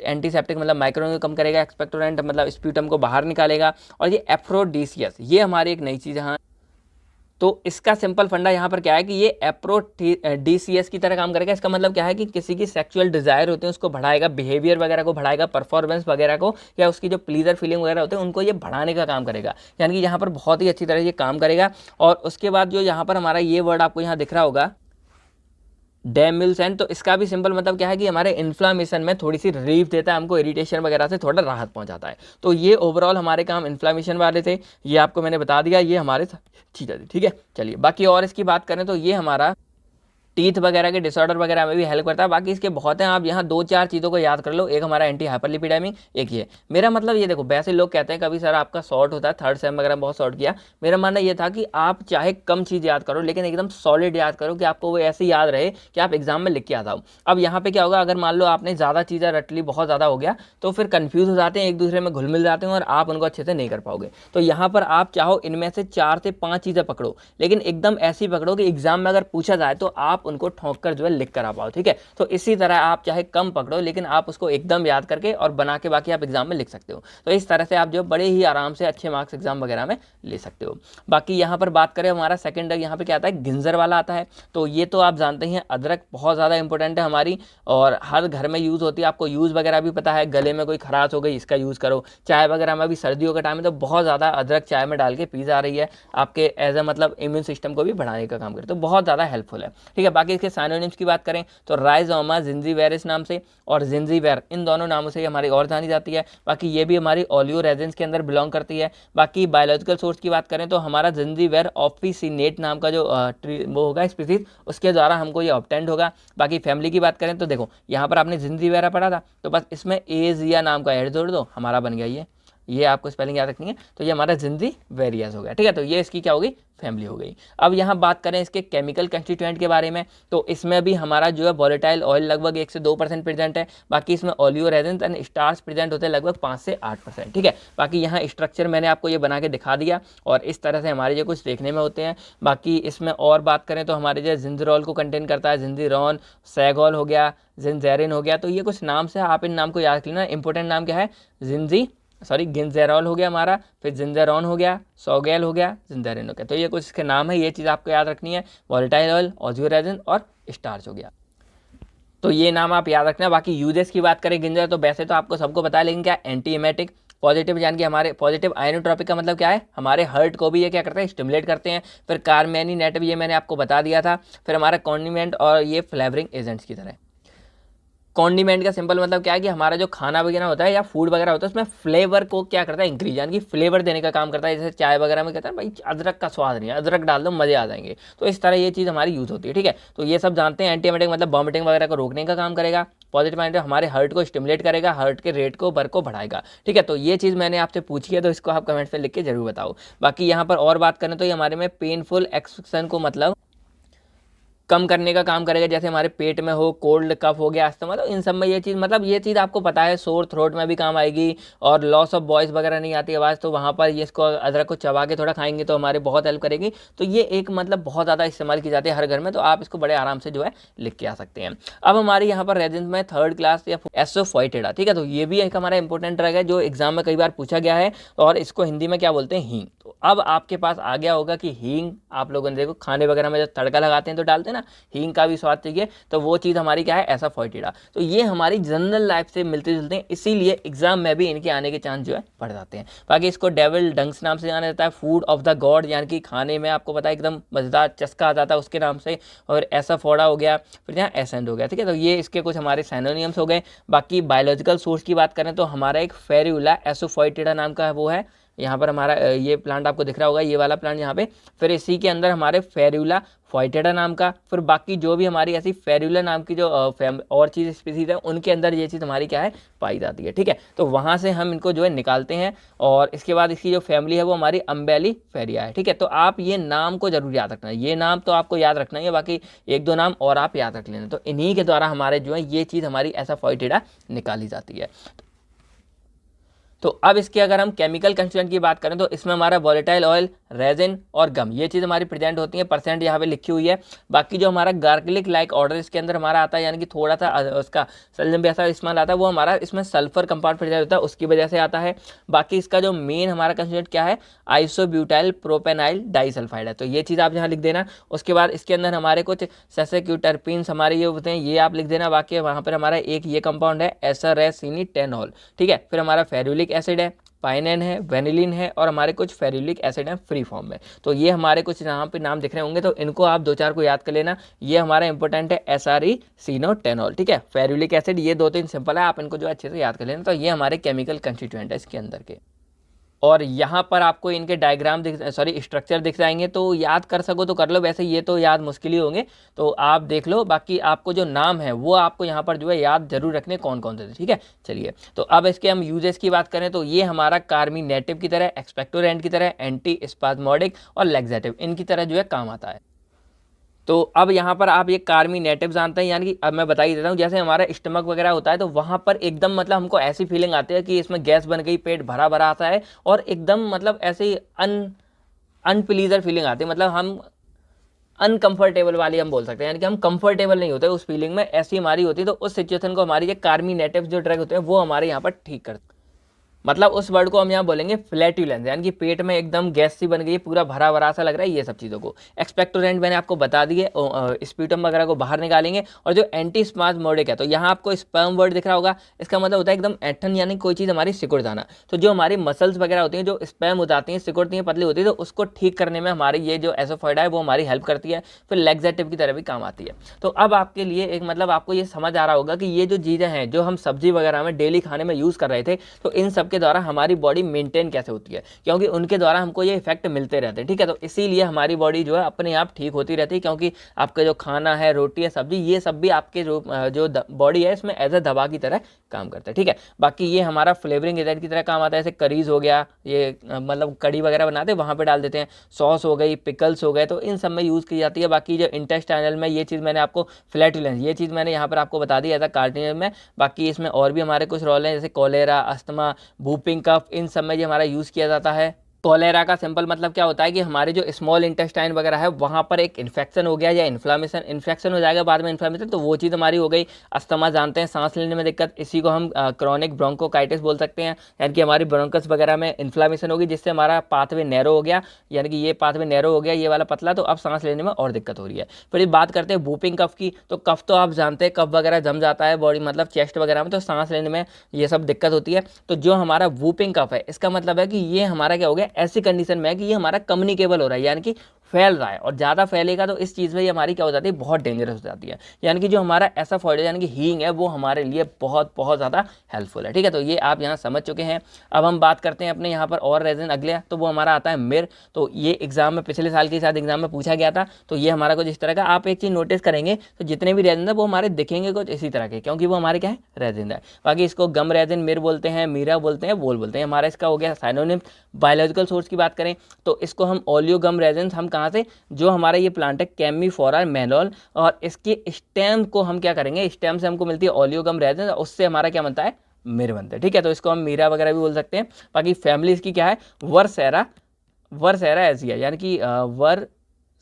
एंटीसेप्टिक मतलब माइक्रोन को कम करेगा। एक्सपेक्टोरेंट मतलब स्प्यूटम को बाहर निकालेगा। और ये एफ्रोडीसियस, ये हमारी एक नई चीज़ है। तो इसका सिंपल फंडा यहाँ पर क्या है कि ये एप्रोडीसीएस की तरह काम करेगा। इसका मतलब क्या है कि किसी की सेक्सुअल डिजायर होते हैं उसको बढ़ाएगा, बिहेवियर वगैरह को बढ़ाएगा, परफॉर्मेंस वगैरह को, या उसकी जो प्लीजर फीलिंग वगैरह होते हैं उनको ये बढ़ाने का काम करेगा। यानी कि यहाँ पर बहुत ही अच्छी तरह ये काम करेगा। और उसके बाद जो यहाँ पर हमारा ये वर्ड आपको यहाँ दिख रहा होगा, डेमिल्सन, तो इसका भी सिंपल मतलब क्या है कि हमारे इन्फ्लामेशन में थोड़ी सी रिलीफ देता है, हमको इरिटेशन वगैरह से थोड़ा राहत पहुंचाता है। तो ये ओवरऑल हमारे काम इन्फ्लामेशन वाले थे, ये आपको मैंने बता दिया, ये हमारे चीज़ें थी, ठीक है। चलिए बाकी और इसकी बात करें तो ये हमारा टीथ वगैरह के डिसऑर्डर वगैरह में भी हेल्प करता है। बाकी इसके बहुत हैं, आप यहाँ 2-4 चीज़ों को याद कर लो। एक हमारा एंटी हाइपरलिपिडेमिक, एक ये। मेरा मतलब ये देखो, वैसे लोग कहते हैं कभी सर आपका शॉर्ट होता है, थर्ड सेम वगैरह में बहुत शॉर्ट किया। मेरा मानना ये था कि आप चाहे कम चीज़ याद करो लेकिन एकदम सॉलिड याद करो कि आपको वो ऐसे याद रहे कि आप एग्जाम में लिख के आ जाओ। अब यहाँ पे क्या होगा, अगर मान लो आपने ज़्यादा चीज़ें रट ली, बहुत ज़्यादा हो गया, तो फिर कन्फ्यूज हो जाते हैं, एक दूसरे में घुल मिल जाते हैं और आप उनको अच्छे से नहीं कर पाओगे। तो यहाँ पर आप चाहो इनमें से 4 से 5 चीज़ें पकड़ो, लेकिन एकदम ऐसी पकड़ो कि एग्जाम में अगर पूछा जाए तो आप उनको ठोक कर जो है लिख कर आ पाओ, ठीक है। तो इसी तरह आप चाहे कम पकड़ो लेकिन आप उसको एकदम याद करके और बना के बाकी आप एग्जाम में लिख सकते हो। तो इस तरह से आप जो बड़े ही आराम से अच्छे मार्क्स एग्जाम वगैरह में ले सकते हो। बाकी यहाँ पर बात करें, हमारा सेकंड यहाँ पे क्या आता है, गिंजर वाला आता है। तो ये तो आप जानते हैं, अदरक बहुत ज़्यादा इंपॉर्टेंट है हमारी और हर घर में यूज़ होती है, आपको यूज़ वगैरह भी पता है। गले में कोई खराश हो गई, इसका यूज़ करो। चाय वगैरह में भी सर्दियों का टाइम है तो बहुत ज़्यादा अदरक चाय में डाल के पी जा रही है, आपके एज ए मतलब इम्यून सिस्टम को भी बढ़ाने का काम करे, तो बहुत ज़्यादा हेल्पफुल है, ठीक है। बाकी इसके साइनोनिम्स की बात करें तो राइजोमा जिंजीवेरिस नाम से और जिंजीवेर, इन दोनों नामों से हमारी और जानी जाती है। बाकी ये भी हमारी ओलियो रेजिन्स के अंदर बिलोंग करती है। बाकी बायोलॉजिकल सोर्स की बात करें तो हमारा जिंजीवेर ऑफिसिनेट नाम का जो वो होगा स्पीसीज, उसके द्वारा हमको ये ऑब्टेंड होगा। बाकी फैमिली की बात करें तो देखो, यहाँ पर आपने जिंजीवेरा पढ़ा था तो बस इसमें एजिया नाम का एड जोड़ दो, हमारा बन गया ये आपको स्पेलिंग याद रखनी है। तो ये हमारा जिंजीवेरियस हो गया, ठीक है। तो ये इसकी क्या होगी, फैमिली हो गई। अब यहाँ बात करें इसके केमिकल कंस्टिट्यूएंट के बारे में तो इसमें भी हमारा जो है वोलेटाइल ऑयल लगभग 1 से 2% प्रेजेंट है। बाकी इसमें oleo resins and starch present होते हैं लगभग 5 से 8%, ठीक है। बाकी यहाँ स्ट्रक्चर मैंने आपको ये बना के दिखा दिया और इस तरह से हमारे जो कुछ देखने में होते हैं। बाकी इसमें और बात करें तो हमारे जो जिंजरॉल को कंटेन करता है, जिंजीरॉन, सैगॉल हो गया, जिंजेरिन हो गया। तो ये कुछ नाम से आप इन नाम को याद कर लेना। इंपॉर्टेंट नाम क्या है, गिंजेरॉल हो गया हमारा, फिर जिंजेरॉन हो गया, सोगेल हो गया, जिंजेरिन हो गया। तो ये कुछ इसके नाम है, ये चीज़ आपको याद रखनी है। वोलेटाइल ऑयल, ओलियो रेजिन और स्टार्च हो गया, तो ये नाम आप याद रखना। बाकी यूजेस की बात करें गिंजर, तो वैसे तो आपको सबको पता है, लेकिन क्या एंटी एमेटिक, पॉजिटिव यानी कि हमारे पॉजिटिव आयनोट्रॉपिक का मतलब क्या है, हमारे हर्ट को भी ये क्या करते हैं, स्टिमुलेट करते हैं। फिर कार्मेनिनेटिव, ये मैंने आपको बता दिया था। फिर हमारा कॉन्डिमेंट और ये फ्लेवरिंग एजेंट्स की तरह। कॉन्डिमेंट का सिंपल मतलब क्या है कि हमारा जो खाना वगैरह होता है या फूड वगैरह होता है उसमें फ्लेवर को क्या करता है, इंक्रीज यानी कि फ्लेवर देने का काम करता है। जैसे चाय वगैरह में कहता है भाई अदरक का स्वाद नहीं है, अदरक डाल दो मजे आ जाएंगे। तो इस तरह ये चीज़ हमारी यूज़ होती है, ठीक है। तो ये सब जानते हैं। एंटीएमेटिक मतलब वॉमिटिंग वगैरह को रोकने का काम करेगा। पॉजिटिव माइंड हमारे हर्ट को स्टिमुलेट करेगा, हर्ट के रेट को बर को बढ़ाएगा, ठीक है। तो ये चीज़ मैंने आपसे पूछी है तो इसको आप कमेंट्स में लिख के जरूर बताओ। बाकी यहाँ पर और बात करें तो ये हमारे में पेनफुल एक्सप्रेशन को मतलब कम करने का काम करेगा। जैसे हमारे पेट में हो, कोल्ड कफ हो गया, अस्थमा, तो इन सब में ये चीज़ आपको पता है, सोर थ्रोट में भी काम आएगी। और लॉस ऑफ वॉइस वगैरह नहीं आती आवाज़, तो वहाँ पर ये इसको अदरक को चबा के थोड़ा खाएंगे तो हमारे बहुत हेल्प करेगी। तो ये एक मतलब बहुत ज़्यादा इस्तेमाल की जाती है हर घर में, तो आप इसको बड़े आराम से जो है लिख के आ सकते हैं। अब हमारे यहाँ पर रेजिन्स में थर्ड क्लास या एसोफाइटिडा, ठीक है। तो ये भी एक हमारा इंपॉर्टेंट ड्रग है जो एग्जाम में कई बार पूछा गया है और इसको हिंदी में क्या बोलते हैं, हींग। तो अब आपके पास आ गया होगा कि हींग आप लोगों ने देखो खाने वगैरह में जब तड़का लगाते हैं तो डालते हैं ना, हींग का भी स्वाद चाहिए, तो वो चीज़ हमारी क्या है, एसोफाइटिडा। तो ये हमारी जनरल लाइफ से मिलते जुलते हैं, इसीलिए एग्जाम में भी इनके आने के चांस जो है बढ़ जाते हैं। बाकी इसको डेविल डंक्स नाम से जाना जाता है, फूड ऑफ द गॉड, यानी कि खाने में आपको पता है एकदम मज़ेदार चस्का आ जाता है उसके नाम से। और एसाफोडा हो गया, फिर यहाँ एसेंड हो गया, ठीक है। तो ये इसके कुछ हमारे सिनोनिम्स हो गए। बाकी बायोलॉजिकल सोर्स की बात करें तो हमारा एक फेरुला एसोफाइटिडा नाम का वो है। यहाँ पर हमारा ये प्लांट आपको दिख रहा होगा, ये वाला प्लांट यहाँ पे। फिर इसी के अंदर हमारे फेरुला फाइटेडा नाम का, फिर बाकी जो भी हमारी ऐसी फेरुला नाम की जो और चीज़ स्पीसीज है उनके अंदर ये चीज़ हमारी क्या है, पाई जाती है, ठीक है। तो वहाँ से हम इनको जो है निकालते हैं। और इसके बाद इसकी जो फैमिली है वो हमारी अम्बेली फेरिया है, ठीक है। तो आप ये नाम को जरूर याद रखना है, ये नाम तो आपको याद रखना ही है, बाकी 1-2 नाम और आप याद रख लेना। तो इन्हीं के द्वारा हमारे जो है ये चीज़ हमारी ऐसा फाइटेडा निकाली जाती है। तो अब इसके अगर हम केमिकल कंस्टिट्यूएंट की बात करें तो इसमें हमारा वोलेटाइल ऑयल, रेजिन और गम, ये चीज़ हमारी प्रेजेंट होती है। परसेंट यहाँ पे लिखी हुई है। बाकी जो हमारा गार्गलिक लाइक ऑर्डर इसके अंदर हमारा आता है, यानी कि थोड़ा सा उसका सल्फर ऐसा इस्तेमाल आता है, वो हमारा इसमें सल्फर कंपाउंड प्रेजेंट होता है, उसकी वजह से आता है। बाकी इसका जो मेन हमारा कंस्टिट्यूएंट क्या है, आइसोब्यूटाइल प्रोपेनाइल डाइसल्फाइड है, तो ये चीज़ आप यहाँ लिख देना। उसके बाद इसके अंदर हमारे कुछ सेसेक्यूटरपीन्स हमारे ये होते हैं, ये आप लिख देना। बाकी वहाँ पर हमारा एक ये कंपाउंड है एसरएसिनिटेनॉल, ठीक है। फिर हमारा फेरुलिक एसिड है, पाइनेन है, वेनिलिन है और हमारे कुछ फेरुलिक एसिड है फ्री फॉर्म में। तो ये हमारे कुछ यहाँ पे नाम दिख रहे होंगे, तो इनको आप 2-4 को याद कर लेना। ये हमारा इंपॉर्टेंट है SRE-सिनोटेनॉल, ठीक है। फेरुलिक एसिड, ये 2-3 सिंपल है, आप इनको जो अच्छे से याद कर लेना। तो ये हमारे केमिकल कंस्टिट्यूएंट है इसके अंदर के। और यहाँ पर आपको इनके डायग्राम स्ट्रक्चर दिख जाएंगे, तो याद कर सको तो कर लो, वैसे ये तो याद मुश्किल ही होंगे, तो आप देख लो। बाकी आपको जो नाम है वो आपको यहाँ पर जो है याद जरूर रखने कौन कौन से थे, ठीक है। चलिए, तो अब इसके हम यूजेस की बात करें तो ये हमारा कार्मिनेटिव की तरह, एक्सपेक्टोरेंट की तरह, एंटी स्पाज्मोडिक और लैक्सेटिव इनकी तरह जो है काम आता है। तो अब यहाँ पर आप ये कार्मिनेटिव जानते हैं, यानी कि अब मैं बता ही देता हूँ, जैसे हमारा स्टमक वगैरह होता है तो वहाँ पर एकदम मतलब हमको ऐसी फीलिंग आती है कि इसमें गैस बन गई, पेट भरा भरा आता है और एकदम मतलब ऐसे ही अनप्लीजर फीलिंग आती है, मतलब हम अनकंफर्टेबल वाली हम बोल सकते हैं, यानी कि हम कंफर्टेबल नहीं होते उस फीलिंग में, ऐसी हमारी होती है। तो उस सिचुएशन को हमारी ये कार्मिनेटिव जो ड्रग होते हैं वो हमारे यहाँ पर ठीक करते हैं। मतलब उस वर्ड को हम यहाँ बोलेंगे फ्लैटुलेंस, यानी कि पेट में एकदम गैस सी बन गई है, पूरा भरा भरा सा लग रहा है, ये सब चीज़ों को। एक्सपेक्टोरेंट मैंने आपको बता दिए, स्प्यूटम वगैरह को बाहर निकालेंगे। और जो एंटी स्पाज्मोडिक है, तो यहाँ आपको स्पर्म वर्ड दिख रहा होगा, इसका मतलब होता है एकदम ऐंठन, यानी कोई चीज़ हमारी सिकुड़ जाना। तो जो हमारी मसल्स वगैरह होती हैं, जो स्पर्म हो जाती हैं, सिकुड़ती हैं, पतली होती है, तो उसको ठीक करने में हमारी ये जो एसोफाइडा है वो हमारी हेल्प करती है, फिर लैक्सेटिव की तरह भी काम आती है। तो अब आपके लिए एक मतलब आपको ये समझ आ रहा होगा कि ये जो चीज़ें हैं जो हम सब्जी वगैरह में डेली खाने में यूज़ कर रहे थे, तो इन सब के द्वारा हमारी बॉडी मेंटेन कैसे होती है, क्योंकि उनके द्वारा हमको ये इफेक्ट मिलते रहते हैं, ठीक है। तो इसीलिए हमारी बॉडी जो है अपने आप ठीक होती रहती है, क्योंकि आपका जो खाना है, रोटी है, सब्जी, ये सब भी आपके जो बॉडी है इसमें एज ए दवा की तरह काम करता है, ठीक है। बाकी ये हमारा फ्लेवरिंग एजेंट की तरह काम आता है, जैसे करीज हो गया, ये मतलब कड़ी वगैरह बनाते हैं वहाँ पे डाल देते हैं, सॉस हो गई, पिकल्स हो गए, तो इन सब में यूज़ की जाती है। बाकी जो इंटेस्टाइनल में ये चीज़ मैंने आपको फ्लैटुलेंस, ये चीज़ मैंने यहाँ पर आपको बता दी एज अ कार्टिनल में। बाकी इसमें और भी हमारे कुछ रोल हैं, जैसे कॉलेरा, अस्थमा, वूपिंग कफ, इन सब में ये हमारा यूज़ किया जाता है। कॉलेरा का सिंपल मतलब क्या होता है कि हमारे जो स्मॉल इंटेस्टाइन वगैरह है वहाँ पर एक इन्फेक्शन हो गया या इन्फेक्शन हो जाएगा बाद में, इन्फ्लेमेशन, तो वो चीज़ हमारी हो गई। अस्थमा जानते हैं, सांस लेने में दिक्कत, इसी को हम क्रॉनिक ब्रोंकोकाइटिस बोल सकते हैं, यानी कि हमारी ब्रोंकस वगैरह में इन्फ्लेमेशन होगी, जिससे हमारा पाथवे नैरो हो गया, यानी कि ये पाथवे नैरो हो गया, ये वाला पतला, तो अब सांस लेने में और दिक्कत हो रही है। फिर बात करते हैं वूपिंग कफ की, तो कफ तो आप जानते हैं, कफ वगैरह जम जाता है बॉडी मतलब चेस्ट वगैरह में, तो सांस लेने में ये सब दिक्कत होती है। तो जो हमारा वूपिंग कफ है, इसका मतलब है कि ये हमारा क्या हो गया, ऐसी कंडीशन में है कि ये हमारा कम्युनिकेबल हो रहा है, यानी कि फैल रहा है, और ज़्यादा फैलेगा तो इस चीज़ में ये हमारी क्या हो जाती है, बहुत डेंजरस हो जाती है। यानी कि जो हमारा ऐसा फॉइड यानी कि हींग है वो हमारे लिए बहुत बहुत ज़्यादा हेल्पफुल है, ठीक है। तो ये आप यहाँ समझ चुके हैं। अब हम बात करते हैं अपने यहाँ पर और रेजन अगले, तो वो हमारा आता है मिर। तो ये एग्जाम में पिछले साल के साथ एग्जाम में पूछा गया था, तो ये हमारा कुछ इस तरह का। आप एक चीज़ नोटिस करेंगे तो जितने भी रेजन है वो हमारे दिखेंगे कुछ इसी तरह के, क्योंकि वो हमारे क्या है, रेजिन है। बाकी इसको गम रेजिन, मिर बोलते हैं, मीरा बोलते हैं, बोल बोलते हैं, हमारा इसका हो गया साइनोनिम। बायोलॉजिकल सोर्स की बात करें तो इसको हम ओलियोगम रेजिन, हम कहाँ से, जो हमारा ये प्लांट है कैमीफोरा मैनोल, और इसके स्टेम को हम क्या करेंगे, स्टेम से हमको मिलती है ओलियोगम रेजिन, उससे हमारा क्या बनता है, मिर बनता है, ठीक है। तो इसको हम मीरा वगैरह भी बोल सकते हैं। बाकी फैमिली इसकी क्या है, वर्सेरा एजिया, यानी कि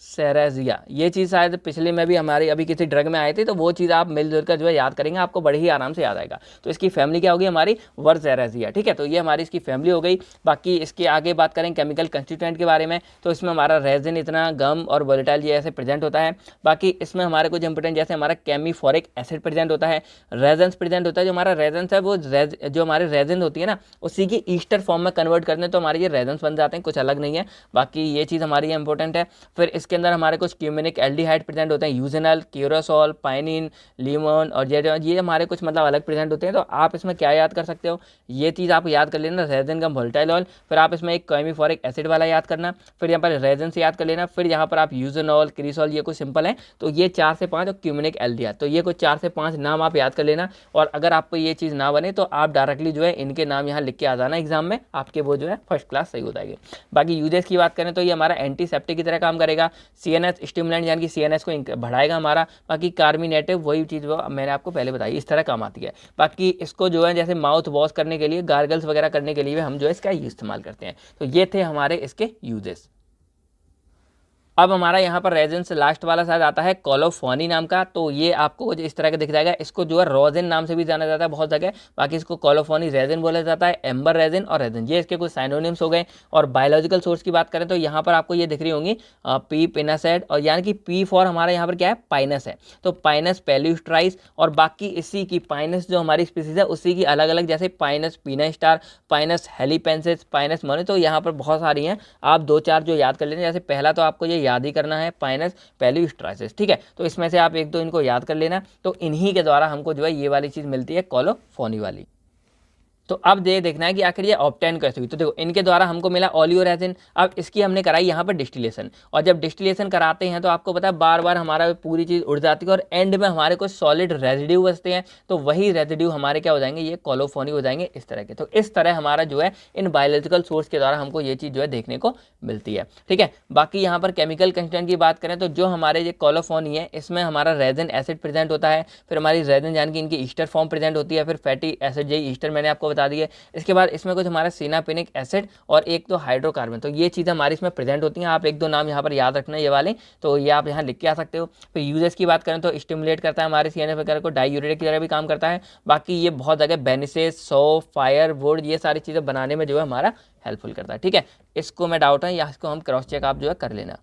सेरेजिया, ये चीज़ शायद पिछले में भी हमारे अभी किसी ड्रग में आए थे, तो वो चीज़ आप मिलजुल कर जो है याद करेंगे, आपको बड़े ही आराम से याद आएगा। तो इसकी फैमिली क्या होगी, हमारी वर्सेरेजिया, ठीक है। तो ये हमारी इसकी फैमिली हो गई। बाकी इसके आगे बात करें केमिकल कंस्टिट्यूएंट के बारे में, तो इसमें हमारा रेजिन इतना गम और वोलेटाइल ये ऐसे प्रेजेंट होता है। बाकी इसमें हमारे कुछ इंपोर्टेंट जैसे हमारा कैमीफोरिक एसिड प्रेजेंट होता है, रेजेंस प्रेजेंट होता है। जो हमारा रेजेंस है वो जो हमारे रेजिन होती है ना, उसी की ईस्टर फॉर्म में कन्वर्ट करते हैं, तो हमारे ये रेजेंस बन जाते हैं, कुछ अलग नहीं है। बाकी ये चीज़ हमारी इंपॉर्टेंट है। फिर इसके अंदर हमारे कुछ क्यूमिनिक एल्डिहाइड प्रेजेंट होते हैं, यूजेनल, क्यूरोसॉल, पाइनिन, लीमोन, और ये हमारे कुछ मतलब अलग प्रेजेंट होते हैं। तो आप इसमें क्या याद कर सकते हो, ये चीज़ आप याद कर लेना, रेजिन का वोलेटाइल ऑयल। फिर आप इसमें एक कैमीफोरिक एसिड वाला याद करना, फिर यहाँ पर रेजिन से याद कर लेना, फिर यहाँ पर आप यूजेनॉल, क्रीसॉल, ये कुछ सिंपल है। तो ये 4 से 5, और क्यूमिनिक एल्डिहाइड, तो ये कुछ 4 से 5 नाम आप याद कर लेना। और अगर आपको ये चीज़ ना बने तो आप डायरेक्टली जो है इनके नाम यहाँ लिख के आ जाना एग्जाम में, आपके वो जो है फर्स्ट क्लास सही हो जाएगी। बाकी यूजेस की बात करें तो ये हमारा एंटीसेप्टिक की तरह काम करेगा, CNS स्टिमुलेंट यानी कि CNS को बढ़ाएगा हमारा। बाकी कार्मिनेटिव वही चीज़ वो मैंने आपको पहले बताई, इस तरह काम आती है। बाकी इसको जो है जैसे माउथ वॉश करने के लिए, गार्गल्स वगैरह करने के लिए हम जो है इसका इस्तेमाल करते हैं। तो ये थे हमारे इसके यूजेस। अब हमारा यहाँ पर रेजिन से लास्ट वाला शायद आता है कोलोफोनी नाम का, तो ये आपको कुछ इस तरह का दिख जाएगा। इसको जो है रोजिन नाम से भी जाना जाता है बहुत जगह, बाकी इसको कोलोफोनी रेजिन बोला जाता है। एम्बर रेजिन और रेजिन ये इसके कुछ साइनोनिम्स हो गए। और बायोलॉजिकल सोर्स की बात करें तो यहाँ पर आपको ये दिख रही होंगी पी पिनासेड, और यानी कि पी फॉर हमारा यहाँ पर क्या है, पाइनस है, तो पाइनस पेल्यूस्ट्राइस। और बाकी इसी की पाइनस जो हमारी स्पीसीज है उसी की अलग अलग, जैसे पाइनस पीना स्टार, पाइनस हेलीपेंसिस, पाइनस मोनी, तो यहाँ पर बहुत सारी हैं। आप 2-4 जो याद कर लेना, जैसे पहला तो आपको ये याद ही करना है, पाइनस पेल्यूस्ट्राइसिस, ठीक है। तो इसमें से आप 1-2 इनको याद कर लेना, तो इन्हीं के द्वारा हमको जो है ये वाली चीज़ मिलती है, कोलोफोनी वाली। तो अब ये देखना है कि आखिर ये ऑब्टेन कैसे हुई। तो देखो इनके द्वारा हमको मिला ओलियो रेजिन। अब इसकी हमने कराई यहाँ पर डिस्टिलेशन, और जब डिस्टिलेशन कराते हैं तो आपको पता है बार बार हमारा पूरी चीज़ उड़ जाती है और एंड में हमारे कुछ सॉलिड रेजिड्यू बचते हैं, तो वही रेजिड्यू हमारे क्या हो जाएंगे, ये कोलोफोनी हो जाएंगे इस तरह के। तो इस तरह हमारा जो है इन बायोलॉजिकल सोर्स के द्वारा हमको ये चीज़ जो है देखने को मिलती है, ठीक है। बाकी यहाँ पर केमिकल कंस्टिट्यूएंट की बात करें तो जो हमारे ये कोलोफोनी है इसमें हमारा रेजिन एसिड प्रेजेंट होता है, फिर हमारी रेजिन यानी कि इनकी ईस्टर फॉर्म प्रेजेंट होती है, फिर फैटी एसिड, यही ईस्टर मैंने आपको बता दी है। इसके बाद इसमें कुछ हमारा सिनापेनिक एसिड और एक तो हाइड्रोकार्बन, तो ये चीज़ें हमारी इसमें प्रेजेंट होती हैं। आप 1-2 नाम यहाँ पर याद रखना ये वाले, तो ये आप यहाँ लिख के आ सकते हो। फिर यूजेस की बात करें तो स्टिमुलेट करता है हमारे CNS वगैरह को, डाईयूरेटिक की तरह भी काम करता है। बाकी ये बहुत जगह बेनिसेस, सो, फायर, वुड, ये सारी चीज़ें बनाने में जो है हमारा हेल्पफुल करता है, ठीक है। इसको मैं डाउट है या इसको हम क्रॉस चेक आप जो है कर लेना।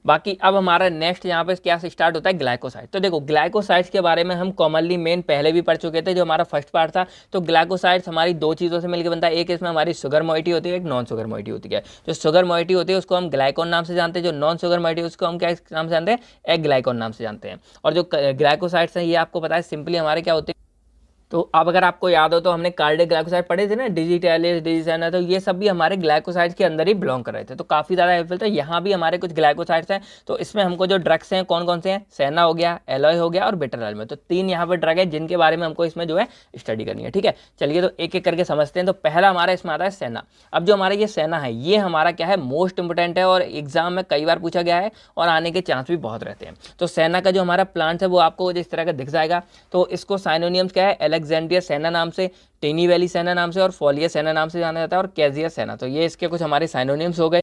बाकी अब हमारा नेक्स्ट यहाँ पे क्या से स्टार्ट होता है, ग्लाइकोसाइड। तो देखो ग्लाइकोसाइड्स के बारे में हम कॉमनली मेन पहले भी पढ़ चुके थे, जो हमारा फर्स्ट पार्ट था। तो ग्लाइकोसाइड्स हमारी 2 चीज़ों से मिलकर बनता है, एक इसमें हमारी शुगर मोइटी होती है, एक नॉन शुगर मोइटी होती है। जो शुगर मोइटी होती है उसको हम ग्लाइकोन नाम से जानते हैं, जो नॉन शुगर मोइटी उसको हम क्या नाम से जानते हैं, एग ग्लाइकोन नाम से जानते हैं। और जो ग्लाइकोसाइड्स हैं ये आपको पता है सिंपली हमारे क्या होते हैं, तो अब अगर आपको याद हो तो हमने कार्डियक ग्लाइकोसाइड पढ़े थे ना, डिजिटैलिस, डिजिसेना, तो ये सब भी हमारे ग्लाइकोसाइड्स के अंदर ही बिलोंग कर रहे थे, तो काफ़ी ज़्यादा हेल्पफुल था। यहाँ भी हमारे कुछ ग्लाइकोसाइड्स हैं, तो इसमें हमको जो ड्रग्स हैं कौन कौन से हैं, सेना हो गया, एलॉय हो गया और बेटारल में, तो 3 यहाँ पर ड्रग है जिनके बारे में हमको इसमें जो है स्टडी करनी है, ठीक है। चलिए तो एक एक करके समझते हैं। तो पहला हमारा इसमें आता है सेना। अब जो हमारा ये सेना है ये हमारा क्या है, मोस्ट इंपोर्टेंट है और एग्जाम में कई बार पूछा गया है और आने के चांस भी बहुत रहते हैं। तो सेना का जो हमारा प्लांट है वो आपको इस तरह का दिख जाएगा। तो इसको साइनोनियम्स क्या है, अलेक्जेंड्रिया सेना नाम से, टेनी वैली सेना नाम से और फोलिया सेना नाम से जाना जाता है, और कैजिया सेना, तो ये इसके कुछ हमारे साइनोनिम्स हो गए।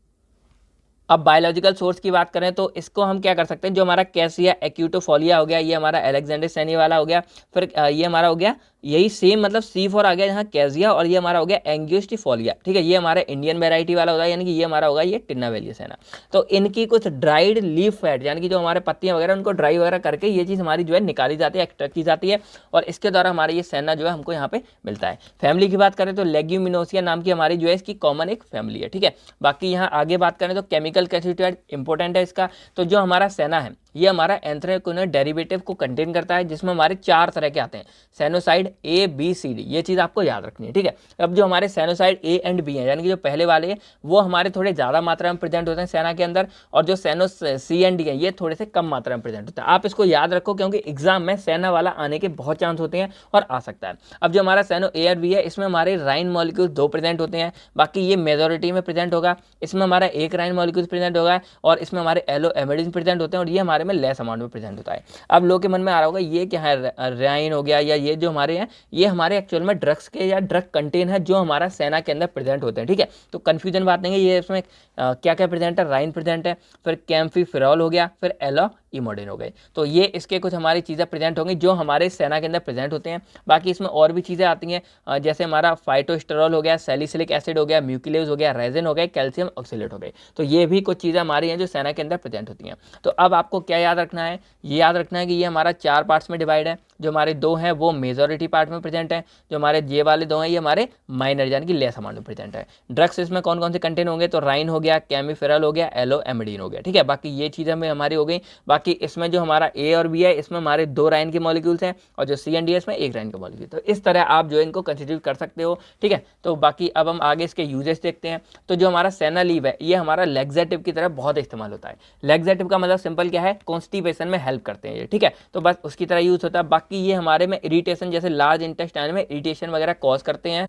अब बायोलॉजिकल सोर्स की बात करें तो इसको हम क्या कर सकते हैं, जो हमारा कैसिया एक्यूटोफोलिया हो गया, ये हमारा अलेक्जेंडर सेनी वाला हो गया। फिर ये हमारा हो गया यही सेम, मतलब C4 आ गया यहाँ कैजिया, और ये हमारा हो गया एंग्यूस्टिफोलिया, ठीक है। ये हमारे इंडियन वेराइटी वाला होगा, यानी कि ये हमारा होगा ये टिन्ना वैली सेना। तो इनकी कुछ ड्राइड लीफ फैट, यानी कि जो हमारे पत्तियां वगैरह उनको ड्राई वगैरह करके ये चीज़ हमारी जो है निकाली जाती है, एक्सट्रैक्ट की जाती है, और इसके द्वारा हमारे ये सेना जो है हमको यहाँ पे मिलता है। फैमिली की बात करें तो लेग्यूमिनोसिया नाम की हमारी जो है इसकी कॉमन एक फैमिली है, ठीक है। बाकी यहाँ आगे बात करें तो केमिकल कंस्टिट्यूएंट इंपॉर्टेंट है इसका। तो जो हमारा सेना है ये हमारा एंथ्रेक्विनोन डेरिवेटिव को कंटेन करता है, जिसमें हमारे 4 तरह के आते हैं, सेनोसाइड A B C D, ये चीज़ आपको याद रखनी है, ठीक है। अब जो हमारे सेनोसाइड A एंड B हैं, यानी कि जो पहले वाले हैं वो हमारे थोड़े ज़्यादा मात्रा में प्रेजेंट होते हैं सेना के अंदर, और जो सेनो C एंड D हैं ये थोड़े से कम मात्रा में प्रेजेंट होता है। आप इसको याद रखो क्योंकि एग्जाम में सेना वाला आने के बहुत चांस होते हैं और आ सकता है। अब जो हमारा सेनो A और B है इसमें हमारे राइन मॉलिक्यूल 2 प्रेजेंट होते हैं, बाकी ये मेजोरिटी में प्रेजेंट होगा। इसमें हमारा एक राइन मॉलिक्यूल प्रेजेंट होगा और इसमें हमारे एलो एमिडिन प्रेजेंट होते हैं, और ये हमारे में लेस अमाउंट में प्रेजेंट होता है। अब लोग के मन में आ रहा होगा ये क्या है, राइन हो गया, या ये जो हमारे हैं ये हमारे एक्चुअल में ड्रग्स के या ड्रग कंटेन है जो हमारा सेना के अंदर प्रेजेंट होते हैं, ठीक है। तो कंफ्यूजन बात नहीं है, ये इसमें क्या क्या प्रेजेंट है, राइन प्रेजेंट है, फिर कैम्फीफिरॉल हो गया, फिर एलो इमोडिन हो गए, तो ये इसके कुछ हमारी चीज़ें प्रेजेंट होंगी जो हमारे सेना के अंदर प्रेजेंट होते हैं। बाकी इसमें और भी चीज़ें आती हैं, जैसे हमारा फाइटोस्टेरॉल हो गया, सैलिसिलिक एसिड हो गया, म्यूकिलेज हो गया, रेजिन हो गया, कैल्शियम ऑक्सीलेट हो गए, तो ये भी कुछ चीज़ें हमारी हैं जो सेना के अंदर प्रेजेंट होती हैं। तो अब आपको क्या याद रखना है, ये याद रखना है कि ये हमारा 4 पार्ट्स में डिवाइड है। जो हमारे 2 हैं वो मेजॉरिटी पार्ट में प्रेजेंट है, जो हमारे ये वाले 2 हैं ये हमारे माइनर यानी कि लेस अमाउंट में प्रेजेंट है। ड्रग्स इसमें कौन कौन से कंटेन होंगे, तो राइन हो गया, कैमिफेरल हो गया, एलो एमिडीन हो गया, ठीक है। बाकी ये चीज़ें हमें हमारी हो गई। बाकी इसमें जो हमारा A और B है इसमें हमारे 2 राइन के मॉलिक्यूल्स हैं, और जो C एंड D है इसमें 1 राइन का मॉलिक्यूल। तो इस तरह आप जो इनको कंसिडर कर सकते हो, ठीक है। तो बाकी अब हम आगे इसके यूजेस देखते हैं। तो जो हमारा सेना लीव है ये हमारा लैक्सेटिव की तरह बहुत इस्तेमाल होता है। लैक्सेटिव का मतलब सिंपल क्या है, कॉन्स्टिपेशन में हेल्प करते हैं ये, ठीक है। तो बस उसकी तरह यूज होता है। बाकी ये हमारे में इरिटेशन, जैसे लार्ज इंटेस्टाइन में इरिटेशन वगैरह कॉज करते हैं।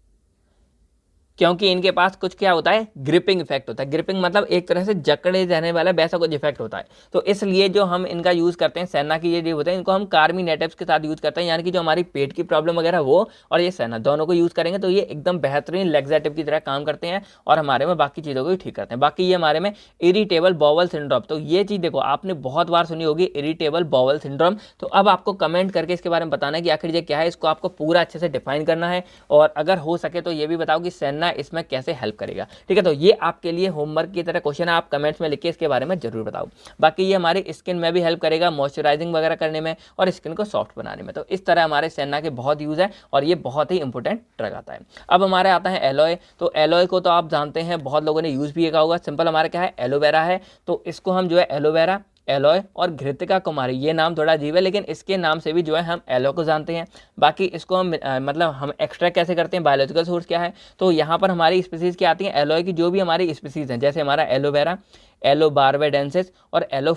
क्योंकि इनके पास कुछ क्या होता है, ग्रिपिंग इफेक्ट होता है। ग्रिपिंग मतलब एक तरह से जकड़े रहने वाला वैसा कुछ इफेक्ट होता है। तो इसलिए जो हम इनका यूज़ करते हैं, सेना की ये जो होते हैं, इनको हम कार्मिनेटिव्स के साथ यूज़ करते हैं, यानी कि जो हमारी पेट की प्रॉब्लम वगैरह वो और ये सेना दोनों को यूज़ करेंगे तो ये एकदम बेहतरीन लेग्जेटिव की तरह काम करते हैं और हमारे में बाकी चीज़ों को भी ठीक करते हैं। बाकी ये हमारे में इरिटेबल बाउल सिंड्रोम, तो ये चीज़ देखो आपने बहुत बार सुनी होगी, इरिटेबल बाउल सिंड्रोम। तो अब आपको कमेंट करके इसके बारे में बताना है कि आखिर ये क्या है, इसको आपको पूरा अच्छे से डिफाइन करना है और अगर हो सके तो ये भी बताओ कि सेना इसमें कैसे हेल्प करेगा। ठीक है, तो ये आपके लिए होमवर्क की तरह क्वेश्चन है, आप कमेंट्स में लिख के इसके बारे में जरूर बताओ। बाकी ये हमारी स्किन में भी हेल्प करेगा, मॉइस्चराइजिंग वगैरह करने में और स्किन को सॉफ्ट बनाने में। तो इस तरह हमारे सेना के बहुत यूज़ है और ये बहुत ही इंपॉर्टेंट ड्रग आता है। अब हमारे आता है एलोए। तो एलोए को तो आप जानते हैं, बहुत लोगों ने यूज़ भी किया होगा। सिंपल हमारा क्या है, एलोवेरा है। तो इसको हम जो है एलोवेरा, एलोय और घृतिका कुमारी, ये नाम थोड़ा अजीब है लेकिन इसके नाम से भी जो है हम एलो को जानते हैं। बाकी इसको हम मतलब हम एक्सट्रैक्ट कैसे करते हैं, बायोलॉजिकल सोर्स क्या है, तो यहाँ पर हमारी स्पीसीज़ क्या आती हैं, एलोय की जो भी हमारी स्पीसीज़ हैं, जैसे हमारा एलोवेरा, एलो बारबेडेंसिस और एलो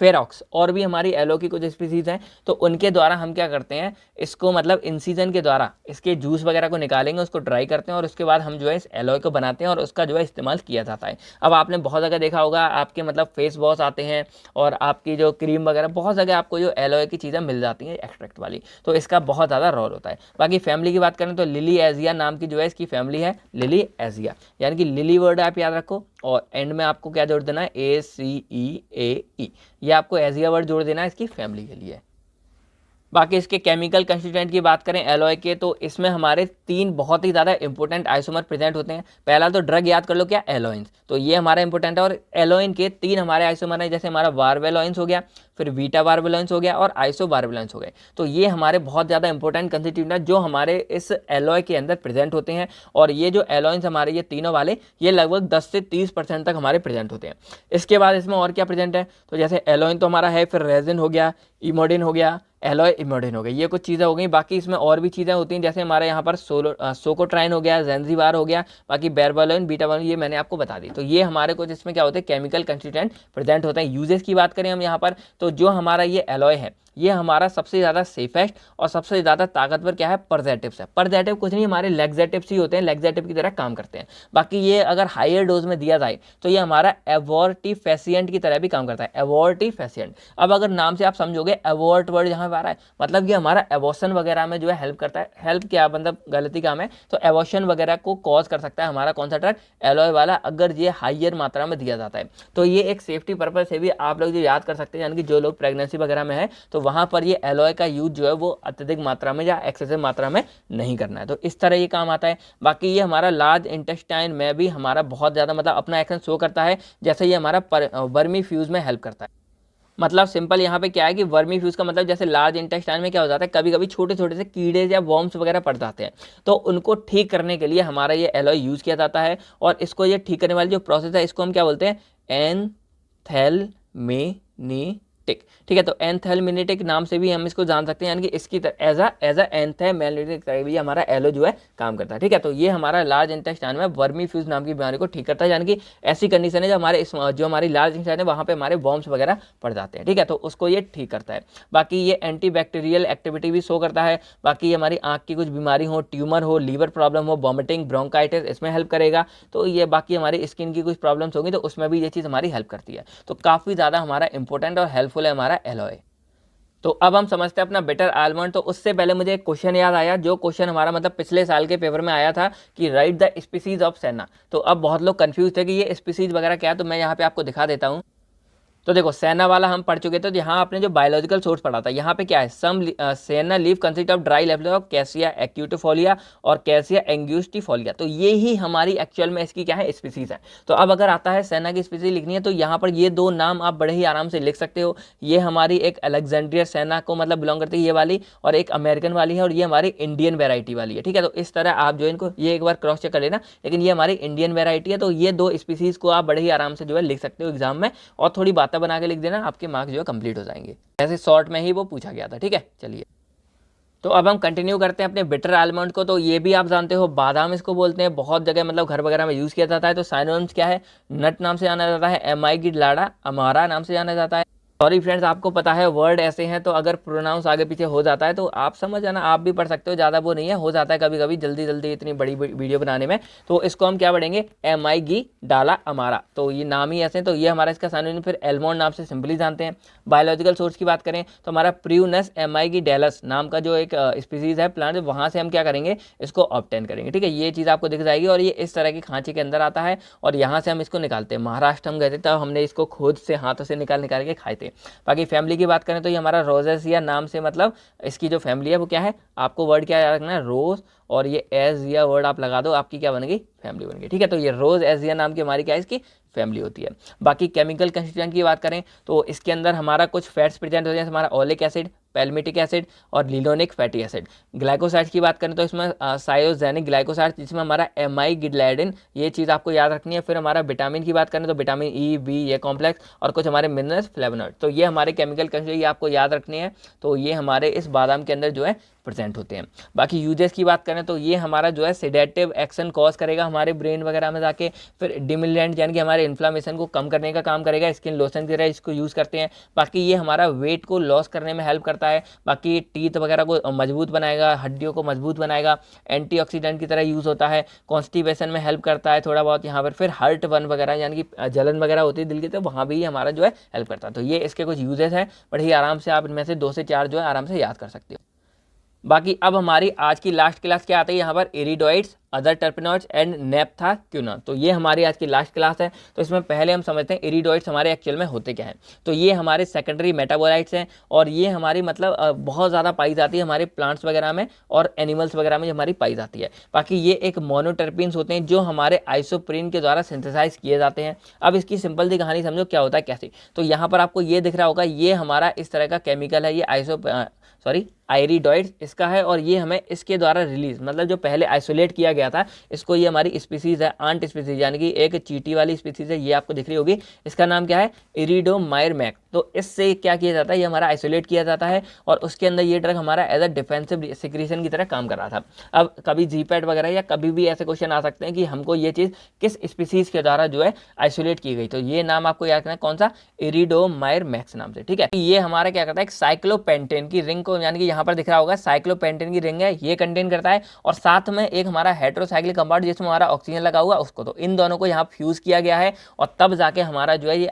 फेरॉक्स, और भी हमारी एलो की कुछ स्पीसीज़ हैं। तो उनके द्वारा हम क्या करते हैं, इसको मतलब इंसीजन के द्वारा इसके जूस वगैरह को निकालेंगे, उसको ड्राई करते हैं और उसके बाद हम जो है इस एलोय को बनाते हैं और उसका जो है इस्तेमाल किया जाता है। अब आपने बहुत जगह देखा होगा, आपके मतलब फेस वॉश आते हैं और आपकी जो क्रीम वगैरह बहुत जगह आपको जो एलोय की चीज़ें मिल जाती हैं एक्सट्रैक्ट वाली, तो इसका बहुत ज़्यादा रोल होता है। बाकी फैमिली की बात करें तो लिली एजिया नाम की जो है इसकी फैमिली है, लिली एजिया, यानी कि लिली वर्ड आप याद रखो और एंड में आपको क्या जोड़ देना है, ACEAE, ये आपको एजिया वर्ड जोड़ देना है इसकी फैमिली के लिए। बाकी इसके केमिकल कंस्टिट्यूएंट की बात करें एलोय के, तो इसमें हमारे 3 बहुत ही ज़्यादा इंपॉर्टेंट आइसोमर प्रेजेंट होते हैं। पहला तो ड्रग याद कर लो क्या, एलोइंस, तो ये हमारा इंपॉर्टेंट है और एलोइन के 3 हमारे आइसोमर हैं, जैसे हमारा वार्वेलोइंस हो गया, फिर बीटा वार्वेलोइंस हो गया और आइसो वार्वेलोइंस हो गए। तो ये हमारे बहुत ज़्यादा इंपॉर्टेंट कंस्टिट्यूएंट है जो हमारे इस एलोय के अंदर प्रेजेंट होते हैं और ये जो एलोइंस हमारे ये तीनों वाले ये लगभग 10 से 30% तक हमारे प्रेजेंट होते हैं। इसके बाद इसमें और क्या प्रेजेंट है, तो जैसे एलोइन तो हमारा है, फिर रेजिन हो गया, इमोडिन हो गया, एलोय इमोडिन हो गई, ये कुछ चीज़ें हो गई। बाकी इसमें और भी चीज़ें होती हैं, जैसे हमारे यहाँ पर सोकोट्राइन हो गया, जेंजीबार हो गया, बाकी बेरबालोइन, बीटाबालोइन, ये मैंने आपको बता दी। तो ये हमारे कुछ इसमें क्या होते हैं, केमिकल कंस्टिट्यूएंट प्रेजेंट होते हैं। यूजेस की बात करें हम यहाँ पर, तो जो हमारा ये एलोय है ये हमारा सबसे ज़्यादा सेफेस्ट और सबसे ज़्यादा ताकतवर क्या है, परजेटिव्स है। परजेटिव कुछ नहीं, हमारे लेग्जेटिव्स ही होते हैं, लेग्जेटिव की तरह काम करते हैं। बाकी ये अगर हायर डोज में दिया जाए तो ये हमारा एवोर्टिफेसिएंट की तरह भी काम करता है, एवोर्टिफेसिएंट। अब अगर नाम से आप समझोगे, एवोर्ट वर्ड यहाँ पर आ रहा है, मतलब ये हमारा एवोशन वगैरह में जो है हेल्प करता है। हेल्प क्या मतलब गलती काम है, तो एवोशन वगैरह को कॉज कर सकता है हमारा कौन सा ड्रग, एलोय वाला, अगर ये हाइयर मात्रा में दिया जाता है। तो ये एक सेफ्टी पर्पज से भी आप लोग जो याद कर सकते हैं, यानी कि जो लोग प्रेगनेंसी वगैरह में है तो वहाँ पर ये एलोय का यूज जो है वो अत्यधिक मात्रा में या एक्सेसिव मात्रा में नहीं करना है। तो इस तरह ये काम आता है। बाकी ये हमारा लार्ज इंटेस्टाइन में भी हमारा बहुत ज़्यादा मतलब अपना एक्शन शो करता है, जैसे ये हमारा वर्मी फ्यूज में हेल्प करता है। मतलब सिंपल यहाँ पे क्या है कि वर्मी फ्यूज का मतलब जैसे लार्ज इंटेस्टाइन में क्या हो जाता है, कभी कभी छोटे छोटे से कीड़े या वॉर्म्स वगैरह पड़ जाते हैं, तो उनको ठीक करने के लिए हमारा ये एलोय यूज़ किया जाता है। और इसको ये ठीक करने वाली जो प्रोसेस है इसको हम क्या बोलते हैं, एंथैल्मेनिटिक। ठीक है, तो एंथैल्मेनिटिक नाम से भी हम इसको जान सकते हैं, यानी कि इसकी एज अ एंथैल्मेनिटिक तरह भी हमारा एलो जो है काम करता है। ठीक है, तो ये हमारा लार्ज इंटेस्टाइन में वर्मी फ्यूज नाम की बीमारी को ठीक करता है, यानी कि ऐसी कंडीशन है जो हमारी लार्ज इंटेस्टाइन है वहाँ पे हमारे वॉर्म्स वगैरह पड़ जाते हैं। ठीक है, तो उसको ये ठीक करता है। बाकी ये एंटीबैक्टीरियल एक्टिविटी भी शो करता है। बाकी ये हमारी आँख की कुछ बीमारी हो, ट्यूमर हो, लीवर प्रॉब्लम हो, वॉमिटिंग, ब्रोंकाइटिस, इसमें हेल्प करेगा। तो ये बाकी हमारी स्किन की कुछ प्रॉब्लम्स होंगी तो उसमें भी ये चीज़ हमारी हेल्प करती है। तो काफ़ी ज़्यादा हमारा इंपॉर्टेंट और हेल्पफुल है हमारा एलोय। तो अब हम समझते हैं अपना बिटर आलमंड। तो उससे पहले मुझे एक क्वेश्चन याद आया, जो क्वेश्चन हमारा मतलब पिछले साल के पेपर में आया था कि राइट द स्पीसीज ऑफ सेना। तो अब बहुत लोग कंफ्यूज थे कि ये स्पीसीज वगैरह क्या है, तो मैं यहाँ पे आपको दिखा देता हूँ। तो देखो सेना वाला हम पढ़ चुके थे, तो यहाँ आपने जो बायोलॉजिकल सोर्स पढ़ा था, यहाँ पे क्या है, senna leaf consist of dry level of Cassia acutifolia और कैसिया एंग्यूस्टिफोलिया। तो ये ही हमारी एक्चुअल में इसकी क्या है, स्पीसीज है। तो अब अगर आता है सेना की स्पीसीज लिखनी है तो यहाँ पर ये 2 नाम आप बड़े ही आराम से लिख सकते हो। ये हमारी एक अलेक्जेंड्रिया सेना को मतलब बिलोंग करती है ये वाली, और एक अमेरिकन वाली है, और ये हमारी इंडियन वेराइटी वाली है। ठीक है, तो इस तरह आप जो इनको ये एक बार क्रॉस चेक कर लेना, लेकिन ये हमारी इंडियन वेराइटी है। तो ये 2 स्पीसीज को आप बड़े ही आराम से जो है लिख सकते हो एग्जाम में, और थोड़ी बातें बना के लिख देना, आपके मार्क्स जो है कंप्लीट हो जाएंगे। ऐसे शॉर्ट में ही वो पूछा गया था। ठीक है, चलिए तो अब हम कंटिन्यू करते हैं अपने बिटर आलमंड को। तो ये भी आप जानते हो बादाम इसको बोलते हैं, बहुत जगह मतलब घर वगैरह में यूज़ किया जाता है। तो साइनोनिम्स क्या है, नट नाम से जाना जाता है, एमाई की लाड़ा, अमारा नाम से जाना जाता है, सॉरी फ्रेंड्स, आपको पता है वर्ड ऐसे हैं तो अगर प्रोनाउंस आगे पीछे हो जाता है तो आप समझ जाना, आप भी पढ़ सकते हो, ज़्यादा वो नहीं है, हो जाता है कभी कभी जल्दी जल्दी इतनी बड़ी वीडियो बनाने में। तो इसको हम क्या पढ़ेंगे, एम आई गी डाला अमारा, तो ये नाम ही ऐसे हैं, तो ये हमारा इसका साइनोनिम फिर एल्मोंड नाम से सिंपली जानते हैं। बायोलॉजिकल सोर्स की बात करें तो हमारा प्रियूनस एम आई गी डेलस नाम का जो एक स्पीसीज है प्लांट, वहाँ से हम क्या करेंगे, इसको ऑब्टेन करेंगे। ठीक है, ये चीज़ आपको दिख जाएगी और ये इस तरह की खांची के अंदर आता है और यहाँ से हम इसको निकालते हैं। महाराष्ट्र हम गए थे तब हमने इसको खुद से हाथों से निकाल निकाल के खाए थे। बाकी फैमिली की बात करें तो ये हमारा रोजेसिया नाम से, मतलब इसकी जो फैमिली है वो क्या है, आपको वर्ड क्या याद रखना है, रोज, और ये एजिया वर्ड आप लगा दो, आपकी क्या बनेगी, फैमिली बन गई। ठीक है, तो ये रोज एजिया नाम की हमारी क्या है, इसकी फैमिली होती है। बाकी केमिकल कंस्टिट्यूएंट की बात करें तो इसके अंदर हमारा कुछ फैट्स प्रेजेंट होते हैं, हमारा ओलिक एसिड, पैल्मिटिक एसिड और लिनोनिक फैटी एसिड। ग्लाइकोसाइड्स की बात करें तो इसमें सायोजेनिक ग्लाइकोसाइड्स, जिसमें हमारा एमाई गिलाइडिन, ये चीज़ आपको याद रखनी है। फिर हमारा विटामिन की बात करें तो विटामिन ई, बी, ये कॉम्प्लेक्स, और कुछ हमारे मिनरल्स, फ्लेवोनॉइड। तो ये हमारे केमिकल कंस्टिट्यूएंट, ये आपको याद रखनी है। तो ये हमारे इस बादाम के अंदर जो है प्रेजेंट होते हैं। बाकी यूजेस की बात करें तो ये हमारा जो है सेडेटिव एक्शन कॉज करेगा हमारे ब्रेन वगैरह में जाके। फिर डिमिलेंट यानी कि हमारे इन्फ्लामेशन को कम करने का काम करेगा, स्किन लोशन की तरह इसको यूज़ करते हैं। बाकी ये हमारा वेट को लॉस करने में हेल्प करता है। बाकी टीथ वगैरह को मजबूत बनाएगा, हड्डियों को मजबूत बनाएगा, एंटीऑक्सीडेंट की तरह यूज़ होता है, कॉन्स्टिपेशन में हेल्प करता है थोड़ा बहुत यहाँ पर। फिर हार्ट बर्न वगैरह यानी कि जलन वगैरह होती है दिल की, तो वहाँ भी हमारा जो है हेल्प करता है। तो ये इसके कुछ यूजेस हैं, बड़ी आराम से आप इनमें से 2 से 4 जो है आराम से याद कर सकते हो। बाकी अब हमारी आज की लास्ट क्लास क्या आती है यहाँ पर, एरिडोइड्स, अदर टर्पेनॉइड्स एंड नेप्थाक्यूना। तो ये हमारी आज की लास्ट क्लास है। तो इसमें पहले हम समझते हैं एरिडोइड्स हमारे एक्चुअल में होते क्या हैं। तो ये हमारे सेकेंडरी मेटाबोलाइट्स हैं और ये हमारी मतलब बहुत ज़्यादा पाई जाती है हमारे प्लांट्स वगैरह में और एनिमल्स वगैरह में हमारी पाई जाती है। बाकी ये एक मोनोटर्पिन्स होते हैं जो हमारे आइसोप्रीन के द्वारा सिंथेसाइज किए जाते हैं। अब इसकी सिंपल सी कहानी समझो क्या होता है कैसे। तो यहाँ पर आपको ये दिख रहा होगा, ये हमारा इस तरह का केमिकल है, ये आयरिडोइड्स इसका है और ये हमें इसके द्वारा रिलीज, मतलब जो पहले आइसोलेट किया गया था इसको, ये हमारी स्पीसीज है, आंट स्पीसीज यानी कि एक चींटी वाली स्पीसीज है, ये आपको दिख रही होगी, इसका नाम क्या है, इरिडोमायरमैक। तो इससे क्या किया जाता है, ये हमारा आइसोलेट किया जाता है और उसके अंदर ये ड्रग हमारा एज अ डिफेंसिव सिक्रीशन की तरह काम कर रहा था। अब कभी जीपैट वगैरह या कभी भी ऐसे क्वेश्चन आ सकते हैं कि हमको ये चीज़ किस स्पीसीज के द्वारा जो है आइसोलेट की गई, तो ये नाम आपको याद रखना है, कौन सा, इरिडोमायरमैक्स नाम से। ठीक है, ये हमारा क्या करता है, एक साइक्लोपेंटेन की रिंग को, यानी कि यहाँ पर दिख रहा होगा साइक्लोपेंटेन की रिंग है, ये कंटेन करता है और साथ में एक हमारा हेटेरोसाइक्लिक कंपाउंड जिसमें हमारा ऑक्सीजन लगा हुआ उसको, तो इन दोनों को यहाँ फ्यूज किया गया है और तब जाके हमारा जो है ये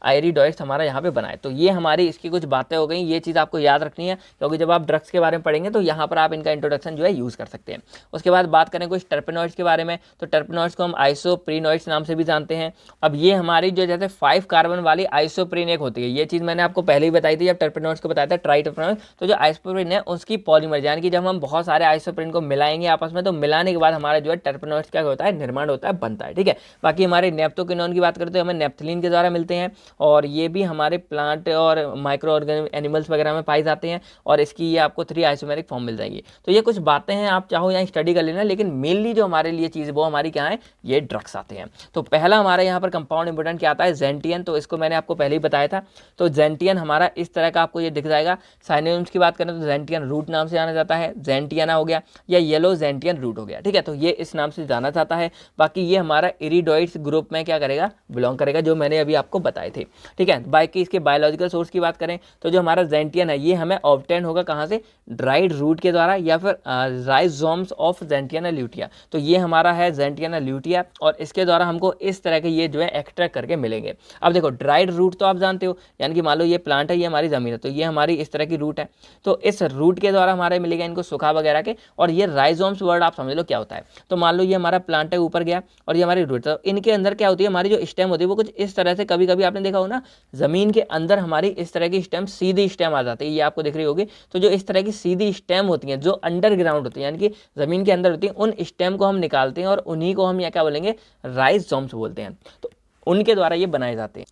आयरिडोइड्स हमारा यहाँ पे बनाए। तो ये हमारी इसकी कुछ बातें हो गई, ये चीज़ आपको याद रखनी है क्योंकि जब आप ड्रग्स के बारे में पढ़ेंगे तो यहाँ पर आप इनका इंट्रोडक्शन जो है यूज़ कर सकते हैं। उसके बाद बात करें कुछ टर्पेनॉइड्स के बारे में, तो टर्पेनॉइड्स को हम आइसोप्रीनॉइड्स नाम से भी जानते हैं। अब ये हमारी जो जैसे 5 कार्बन वाली आइसोप्रीन एक होती है, ये चीज़ मैंने आपको पहले ही बताई थी जब टर्पेनॉइड्स को बताया था, ट्राइटर्पेनॉइड। तो जो आइसोप्रीन है उसकी पॉलीमर, यानी कि जब हम बहुत सारे आइसोप्रीन को मिलाएंगे आपस में, तो मिलाने के बाद हमारा जो है टर्पेनॉइड्स क्या होता है, निर्माण होता है, बनता है। ठीक है, बाकी हमारे नेप्टोक्विनोन की बात करते हैं, हमें नेप्थलीन के द्वारा मिलते हैं और ये भी हमारे प्लांट और माइक्रो ऑर्गेनिक एनिमल्स वगैरह में पाए जाते हैं और इसकी ये आपको 3 आइसोमेरिक फॉर्म मिल जाएगी। तो ये कुछ बातें हैं, आप चाहो यहाँ स्टडी कर लेना, लेकिन मेनली जो हमारे लिए चीज़ वो हमारी क्या है, ये ड्रग्स आते हैं। तो पहला हमारे यहाँ पर कंपाउंड इंपोर्टेंट क्या आता है, जेंटियन। तो इसको मैंने आपको पहले ही बताया था। तो जेंटियन हमारा इस तरह का आपको ये दिख जाएगा। साइनोनिम्स की बात करें तो जेंटियन रूट नाम से जाना जाता है, जेंटियाना हो गया या येलो जेंटियन रूट हो गया। ठीक है, तो ये इस नाम से जाना जाता है। बाकी ये हमारा इरिडोइड्स ग्रुप में क्या करेगा, बिलोंग करेगा, जो मैंने अभी आपको बताए थे। ठीक है, बाकी इसके बायोलॉजिकल सोर्स की बात करें तो जो हमारा जेंटियन है ये हमें ऑब्टेन होगा कहाँ से, ड्राइड रूट के द्वारा या फिर राइजोम्स ऑफ जेंटियाना ल्यूटिया। तो ये हमारा है जेंटियाना ल्यूटिया और इसके द्वारा हमको इस तरह के ये जो है एक्सट्रैक्ट करके मिलेंगे। अब देखो ड्राइड रूट तो आप जानते हो, यानी कि मान लो ये प्लांट है, ये हमारी ज़मीन है, तो ये हमारी इस तरह की रूट है, तो इस रूट के द्वारा हमारे मिलेगा इनको सुखा वगैरह के। और ये राइजोम्स वर्ड आप समझ लो क्या होता है। तो मान लो ये हमारा प्लांट है, ऊपर गया और ये हमारी रूट, तो इनके अंदर क्या होती है, हमारी जो स्टेम होती है वो कुछ इस तरह से, कभी कभी आपने देखा हो ना, जमीन के अंदर हमारी इस तरह की स्टेम, सीधी स्टेम आ जाती है, ये आपको दिख रही होगी। तो जो इस तरह की सीधी स्टेम होती हैं जो अंडरग्राउंड होती है, यानी कि जमीन के अंदर होती है, उन स्टेम को हम निकालते हैं और उन्हीं को हम यहाँ क्या बोलेंगे, राइजोम्स बोलते हैं। तो उनके द्वारा ये बनाए जाते हैं।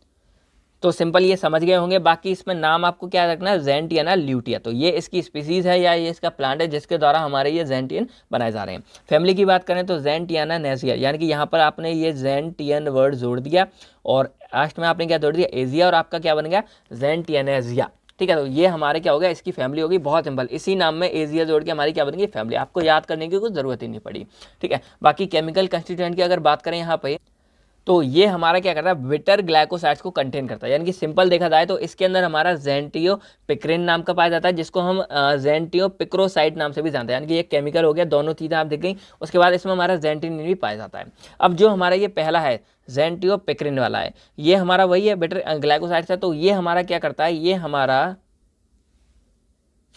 तो सिंपल ये समझ गए होंगे। बाकी इसमें नाम आपको क्या रखना है, जेंटियाना ल्यूटिया। तो ये इसकी स्पीसीज है या ये इसका प्लांट है जिसके द्वारा हमारे ये जेंटियन बनाए जा रहे हैं। फैमिली की बात करें तो जेंटियाना नेसिया, यानी कि यहाँ पर आपने ये जेंटियन वर्ड जोड़ दिया और लास्ट में आपने क्या जोड़ दिया, एजिया, और आपका क्या बन गया, जेंटियनेजिया। ठीक है, तो ये हमारे क्या हो गया, इसकी फैमिली होगी। बहुत सिंपल, इसी नाम में एजिया जोड़ के हमारी क्या बनेगी, फैमिली। आपको याद करने की कुछ जरूरत ही नहीं पड़ी। ठीक है, बाकी केमिकल कंस्टिट्यूएंट की अगर बात करें यहाँ पे तो ये हमारा क्या करता है, बिटर ग्लाइकोसाइड्स को कंटेन करता है। यानी कि सिंपल देखा जाए तो इसके अंदर हमारा ज़ेंटियोपिक्रिन नाम का पाया जाता है, जिसको हम ज़ेंटियोपिक्रोसाइड नाम से भी जानते हैं। यानी कि ये केमिकल हो गया, दोनों चीज़ें आप देख गई। उसके बाद इसमें हमारा ज़ेंटिनिन भी पाया जाता है। अब जो हमारा ये पहला है ज़ेंटियोपिक्रिन वाला है, ये हमारा वही है बिटर ग्लाइकोसाइड्स है। तो ये हमारा क्या करता है, ये हमारा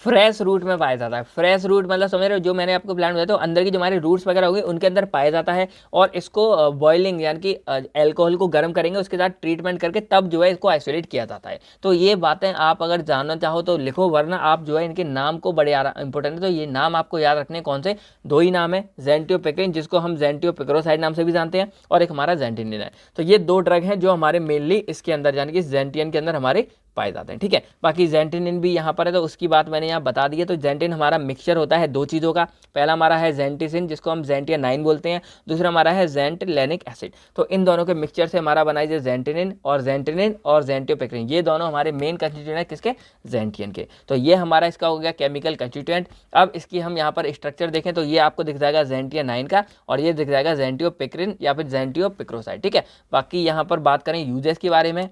फ्रेश रूट में पाया जाता है। फ्रेश रूट मतलब समझ रहे हो, जो मैंने आपको प्लान बताया, तो अंदर की जो हमारे रूट्स वगैरह हो गए उनके अंदर पाया जाता है। और इसको बॉइलिंग यानी कि एल्कोहल को गर्म करेंगे, उसके साथ ट्रीटमेंट करके तब जो है इसको आइसोलेट किया जाता है। तो ये बातें आप अगर जानना चाहो तो लिखो, वरना आप जो है इनके नाम को बड़े इंपॉर्टेंट है। तो ये नाम आपको याद रखने कौन से, दो ही नाम है, ज़ेंटियोपिक्रिन जिसको हम ज़ेंटियोपिक्रोसाइड नाम से भी जानते हैं, और एक हमारा ज़ेंटिनिन है। तो ये दो ड्रग हैं जो हमारे मेनली इसके अंदर यानी कि ज़ेंटियन के अंदर हमारे पाए जाते हैं। ठीक है, बाकी ज़ेंटिनिन भी यहाँ पर है, तो उसकी बात मैंने यहाँ बता दी है। तो ज़ेंटिन हमारा मिक्सचर होता है दो चीज़ों का। पहला हमारा है ज़ेंटिसिन जिसको हम ज़ेंटिया 9 बोलते हैं, दूसरा हमारा है ज़ेंटिलेनिक एसिड। तो इन दोनों के मिक्सचर से हमारा बनाई जाए ज़ेंटिनिन और ज़ेंटियोपिक्रिन। ये दोनों हमारे मेन कंस्टिट्यूएंट है किसके, ज़ेंटियन के। तो ये हमारा इसका हो गया केमिकल कंस्टिट्यूएंट। अब इसकी हम यहाँ पर स्ट्रक्चर देखें तो ये आपको दिख जाएगा ज़ेंटिया 9 का, और ये दिख जाएगा ज़ेंटियोपिक्रिन या फिर ज़ेंटियोपिक्रोसाइड। ठीक है, बाकी यहाँ पर बात करें यूजेस के बारे में,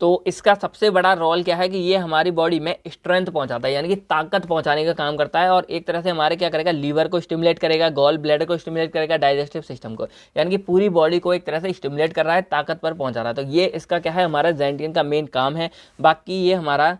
तो इसका सबसे बड़ा रोल क्या है कि ये हमारी बॉडी में स्ट्रेंथ पहुंचाता है, यानी कि ताकत पहुंचाने का काम करता है। और एक तरह से हमारे क्या करेगा, लीवर को स्टिमुलेट करेगा, गॉल ब्लैडर को स्टिमुलेट करेगा, डाइजेस्टिव सिस्टम को, यानी कि पूरी बॉडी को एक तरह से स्टिमुलेट कर रहा है, ताकत पर पहुंचा रहा है। तो ये इसका क्या है, हमारा ज़ेंटियन का मेन काम है। बाकी ये हमारा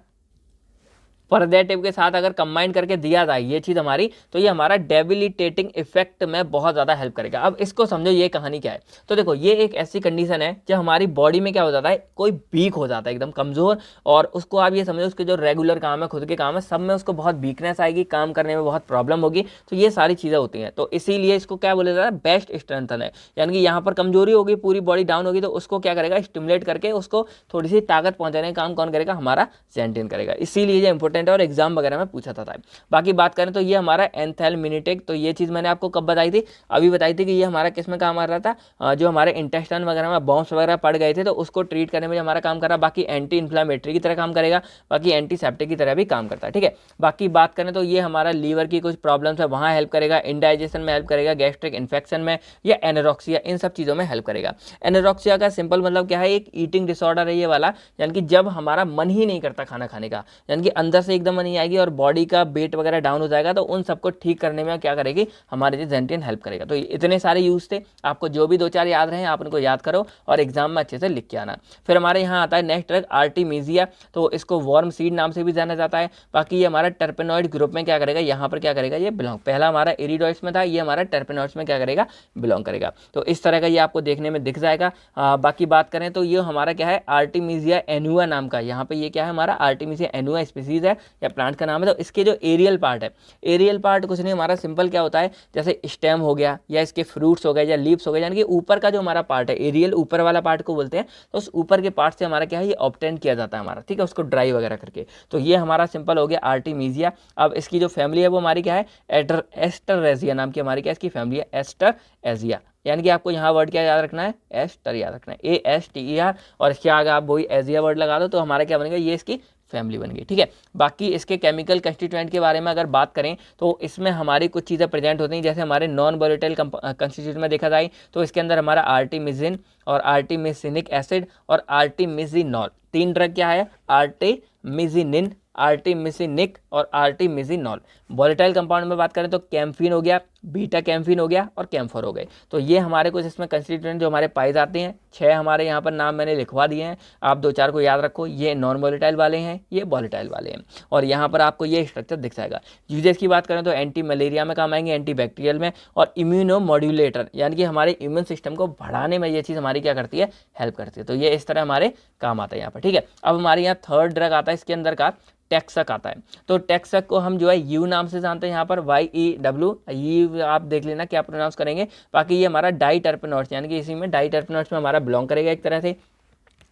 परडेटिव के साथ अगर कंबाइन करके दिया जाए ये चीज़ हमारी, तो ये हमारा डेबिलिटेटिंग इफेक्ट में बहुत ज़्यादा हेल्प करेगा। अब इसको समझो ये कहानी क्या है। तो देखो, ये एक ऐसी कंडीशन है जब हमारी बॉडी में क्या हो जाता है, कोई वीक हो जाता है, एकदम कमज़ोर, और उसको आप ये समझो उसके जो रेगुलर काम है, खुद के काम है, सब में उसको बहुत वीकनेस आएगी, काम करने में बहुत प्रॉब्लम होगी। तो ये सारी चीज़ें होती हैं। तो इसीलिए इसको क्या बोला जाता है, बेस्ट स्ट्रेंथन है। यानी कि यहाँ पर कमजोरी होगी, पूरी बॉडी डाउन होगी, तो उसको क्या करेगा, स्टिमुलेट करके उसको थोड़ी सी ताकत पहुँचाने का काम कौन करेगा, हमारा ज़ेंटियन करेगा। इसीलिए ये इंपॉर्टेंट है और एग्जाम वगैरह में पूछा था। बाकी बात करें तो ये हमारा एंथैल्मिनिटिक, तो ये चीज़ मैंने आपको कब बताई थी, अभी बताई थी कि ये हमारा किस में काम आ रहा था, जो हमारे इंटेस्टाइन वगैरह में बॉम्ब्स वगैरह पड़ गए थे, तो उसको ट्रीट करने में हमारा काम कर रहा है। बाकी एंटी इन्फ्लामेटरी की तरह काम करेगा, बाकी एंटीसेप्टिक की तरह भी काम करता है। ठीक है, बाकी बात करें तो ये हमारा लीवर की कुछ प्रॉब्लम्स है वहाँ हेल्प करेगा, इंडाइजेशन में हेल्प करेगा, गैस्ट्रिक इन्फेक्शन में, या एनोरेक्सिया, इन सब चीज़ों में हेल्प करेगा। एनोरेक्सिया का सिंपल मतलब क्या है, एक ईटिंग डिसऑर्डर है ये वाला, यानी कि जब हमारा मन ही नहीं करता खाना खाने का, यानी कि अंदर से एकदम मन नहीं आएगी और बॉडी का वेट वगैरह डाउन हो जाएगा, तो उन सबको ठीक करने में क्या करेगी, हमारे जो ज़ेंटियन हेल्प करेगा। तो इतने सारे यूज थे, आपको जो भी दो चार याद रहे आप उनको याद करो और एग्जाम में अच्छे से लिख के आना। फिर हमारे यहाँ आता है नेक्स्ट ड्रग आर्टिमीजिया, तो इसको वार्म सीड नाम से भी जाना जाता है। बाकी ये हमारा टर्पेनॉइड ग्रुप में क्या करेगा, यहाँ पर क्या करेगा, ये बिलोंग, पहला हमारा इरिडोइड्स में था, ये हमारा टर्पेनॉइड्स में क्या करेगा, बिलोंग करेगा। तो इस तरह का ये आपको देखने में दिख जाएगा। बाकी बात करें तो ये हमारा क्या है, आर्टिमीजिया एनुआ नाम का, यहाँ पे ये क्या है, हमारा आर्टिमीजिया एनुआ स्पीसीज है या प्लांट का नाम है। तो इसके जो एरियल पार्ट है, एरियल पार्ट कुछ नहीं, हमारा सिंपल क्या होता है, जैसे स्टेम हो गया या इसके फ्रूट्स हो गए या लीव्स हो गए, यानी कि ऊपर का जो हमारा पार्ट है, एरियल ऊपर वाला पार्ट को बोलते हैं। तो उस ऊपर के पार्ट से हमारा क्या है, ये ऑब्टेन किया जाता है हमारा, ठीक है, उसको ड्राई वगैरह करके। तो ये हमारा सिंपल हो गया आर्टिमीजिया। अब इसकी जो फैमिली है वो हमारी क्या है, एस्टरेजिया नाम की हमारी क्या इसकी फैमिली है, एस्टरेजिया। यानी कि आपको यहाँ वर्ड क्या याद रखना है, एस्टर याद रखना है, ASTER, और इसके आगे आप वही एजिया वर्ड लगा दो तो हमारा क्या बनेगा, ये इसकी फैमिली बन गई। ठीक है, बाकी इसके केमिकल कंस्टिट्यूएंट के बारे में अगर बात करें तो इसमें हमारी कुछ चीज़ें प्रेजेंट होती हैं, जैसे हमारे नॉन वोलेटाइल कंस्टिट्यूएंट में देखा जाए तो इसके अंदर हमारा आर्टिमिजिन और आर्टिमिसिनिक एसिड और आर्टिमिजिनॉल, तीन ड्रग क्या है, आर्टिमिजिनिन, आर्टिमिसिनिक और आर्टिमिजिनॉल। वोलेटाइल कंपाउंड में बात करें तो कैम्फिन हो गया, बीटा कैम्फिन हो गया और कैम्फर हो गए। तो ये हमारे कुछ इसमें कंस्टिट्यूएंट जो हमारे पाए जाते हैं। 6 हमारे यहाँ पर नाम मैंने लिखवा दिए हैं, आप 2-4 को याद रखो। ये नॉन वोलेटाइल वाले हैं, ये वोलेटाइल वाले हैं, और यहाँ पर आपको ये स्ट्रक्चर दिख जाएगा। यूजेस की बात करें तो एंटी मलेरिया में काम आएंगे, एंटी बैक्टीरियल में, और इम्यूनो मॉड्यूलेटर, यानी कि हमारे इम्यून सिस्टम को बढ़ाने में ये चीज़ हमारी क्या करती है, हेल्प करती है। तो ये इस तरह हमारे काम आता है यहाँ पर। ठीक है, अब हमारे यहाँ थर्ड ड्रग आता है इसके अंदर का, टेक्सक आता है। तो टेक्सक को हम जो है यू नाम से जानते हैं, यहाँ पर YEW, ये आप देख लेना क्या प्रोनाउंस करेंगे। बाकी ये हमारा डाइटर्पेनॉइड्स, यानी कि इसी में डाइटर्पेनॉइड्स में हमारा बिलोंग करेगा एक तरह से।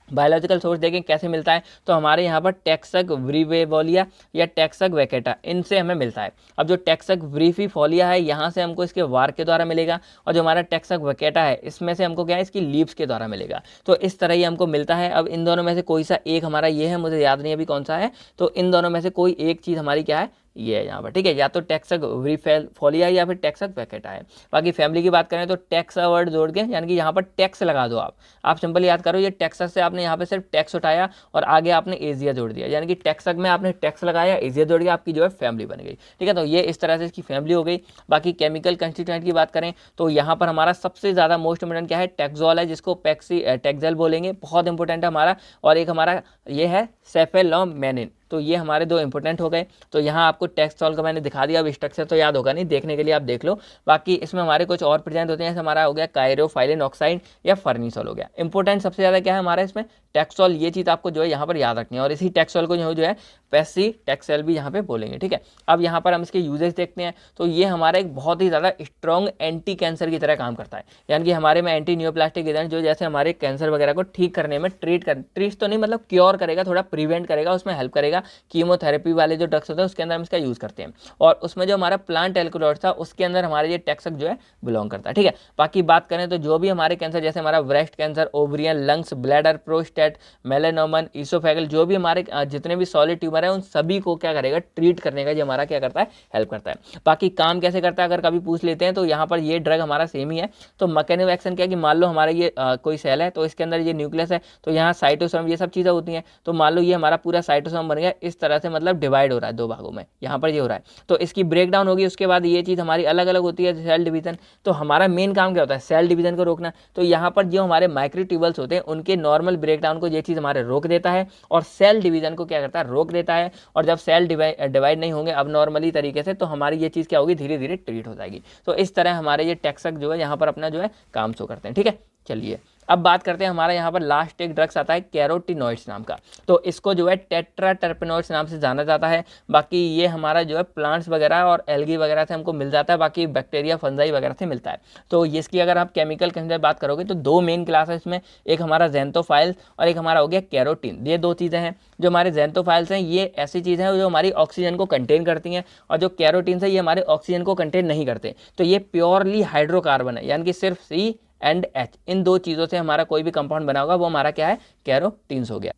बायोलॉजिकल सोर्स देखें कैसे मिलता है, तो हमारे यहाँ पर टेक्सक व्रीवेवोलिया या टेक्सक वैकेटा, इनसे हमें मिलता है। अब जो टेक्सक व्रीफिफोलिया है यहाँ से हमको इसके वार के द्वारा मिलेगा, और जो हमारा टेक्सक वैकेटा है इसमें से हमको क्या है, इसकी लीव्स के द्वारा मिलेगा। तो इस तरह ही हमको मिलता है। अब इन दोनों में से कोई सा एक हमारा ये है, मुझे याद नहीं अभी कौन सा है, तो इन दोनों में से कोई एक चीज़ हमारी क्या है, ये है यहाँ पर, ठीक है, या तो टेक्सक विरिफोलिया या फिर टेक्सक पैकेटा है। बाकी फैमिली की बात करें तो टेक्सा वर्ड जोड़ के यानी कि यहाँ पर टेक्स लगा दो आप सिंपल याद करो, ये टेक्सस से आपने यहाँ पे सिर्फ टेक्स उठाया और आगे आपने एजिया जोड़ दिया, यानी कि टेक्सक में आपने टेक्स लगाया, एजिया जोड़ दिया, आपकी जो है फैमिली बन गई, ठीक है। तो ये इस तरह से इसकी फैमिली हो गई। बाकी केमिकल कंस्टिट्यूएंट की बात करें तो यहाँ पर हमारा सबसे ज़्यादा मोस्ट इंपोर्टेंट क्या है, टेक्सोल है, जिसको टेक्सेल बोलेंगे, बहुत इंपॉर्टेंट है हमारा। और एक हमारा ये है सेफेलोमेनिन, तो ये हमारे दो इंपॉर्टेंट हो गए। तो यहाँ आपको टेक्सोल का मैंने दिखा दिया, अब स्ट्रक्चर तो याद होगा नहीं, देखने के लिए आप देख लो। बाकी इसमें हमारे कुछ और प्रेजेंट होते हैं, जैसे हमारा हो गया कायरोफाइलिन ऑक्साइड या फर्निसोल हो गया। इंपॉर्टेंट सबसे ज़्यादा क्या है हमारा इसमें, टेक्सोल, ये चीज़ आपको जो है यहाँ पर याद रखनी है। और इसी टेक्सोल को जो है पैसी टेक्सेल भी यहाँ पे बोलेंगे, ठीक है। अब यहाँ पर हम इसके यूजेस देखते हैं, तो ये हमारा एक बहुत ही ज़्यादा स्ट्रॉन्ग एंटी कैंसर की तरह काम करता है, यानी कि हमारे में एंटी न्यूप्लास्टिक एजेंट जो जैसे हमारे कैंसर वगैरह को ठीक करने में ट्रीट तो नहीं मतलब क्योर करेगा, थोड़ा प्रिवेंट करेगा, उसमें हेल्प करेगा। कीमोथेरेपी वाले जो ड्रग्स होते हैं उसके अंदर हम इसका यूज़ करते हैं, और उसमें जो हमारा प्लांट एल्कोलॉइड था उसके अंदर हमारे ये टेक्सक जो है बिलोंग करता है, ठीक है। बाकी बात करें तो जो भी हमारे कैंसर, जैसे हमारा breast cancer, ovarian, lungs, bladder, prostate, melanoma, oesophageal, जो भी हमारे जितने भी सॉलिड ट्यूमर है उन सभी को क्या करेगा, ट्रीट करने का ये हमारा क्या करता है, हेल्प करता है। बाकी काम कैसे करता है अगर कभी पूछ लेते हैं तो यहाँ पर ये ड्रग हमारा सेम ही है। तो मैकेनिज्म एक्शन क्या है कि मान लो हमारा ये कोई सेल है, तो इसके अंदर ये न्यूक्लियस है, तो यहाँ साइटोसोम ये सब चीज़ें होती हैं। तो मान लो ये हमारा पूरा साइटोसोम बन गया, इस तरह से मतलब डिवाइड हो रहा है दो भागों में, यहाँ पर ये हो रहा है, तो इसकी ब्रेक डाउन होगी, उसके बाद ये चीज़ हमारी अलग अलग होती है, सेल डिवीजन। तो हमारा मेन काम क्या होता है, सेल डिवीजन को रोकना। तो यहाँ पर जो हमारे माइक्रोट्यूबल्स होते हैं उनके नॉर्मल ब्रेक डाउन को ये चीज़ हमारे रोक देता है, और सेल डिवीजन को क्या करता है, रोक देता है। और जब सेल डिवाइड नहीं होंगे अब नॉर्मली तरीके से, तो हमारी ये चीज़ क्या होगी, धीरे धीरे ट्रीट हो जाएगी। तो इस तरह हमारे ये टेक्सक जो है यहाँ पर अपना जो है काम शो करते हैं, ठीक है। चलिए अब बात करते हैं, हमारा यहाँ पर लास्ट एक ड्रग्स आता है कैरोटीनॉइड्स नाम का, तो इसको जो है टेट्राटर्पेनॉइड्स नाम से जाना जाता है। बाकी ये हमारा जो है प्लांट्स वगैरह और एल्गी वगैरह से हमको मिल जाता है, बाकी बैक्टीरिया फंजाई वगैरह से मिलता है। तो इसकी अगर आप केमिकल के अंदर बात करोगे तो दो मेन क्लास है इसमें, एक हमारा जेंथोफाइल और एक हमारा हो गया कैरोटीन। ये दो चीज़ें हैं। जो हमारे जेंथोफाइल्स हैं ये ऐसी चीज़ें हैं जो हमारी ऑक्सीजन को कंटेन करती हैं, और जो कैरोटीन है ये हमारे ऑक्सीजन को कंटेन नहीं करते। तो ये प्योरली हाइड्रोकार्बन है, यानी कि सिर्फ सी एंड एच, इन दो चीज़ों से हमारा कोई भी कंपाउंड बना होगा वो हमारा क्या है, कैरोटीन्स हो गया।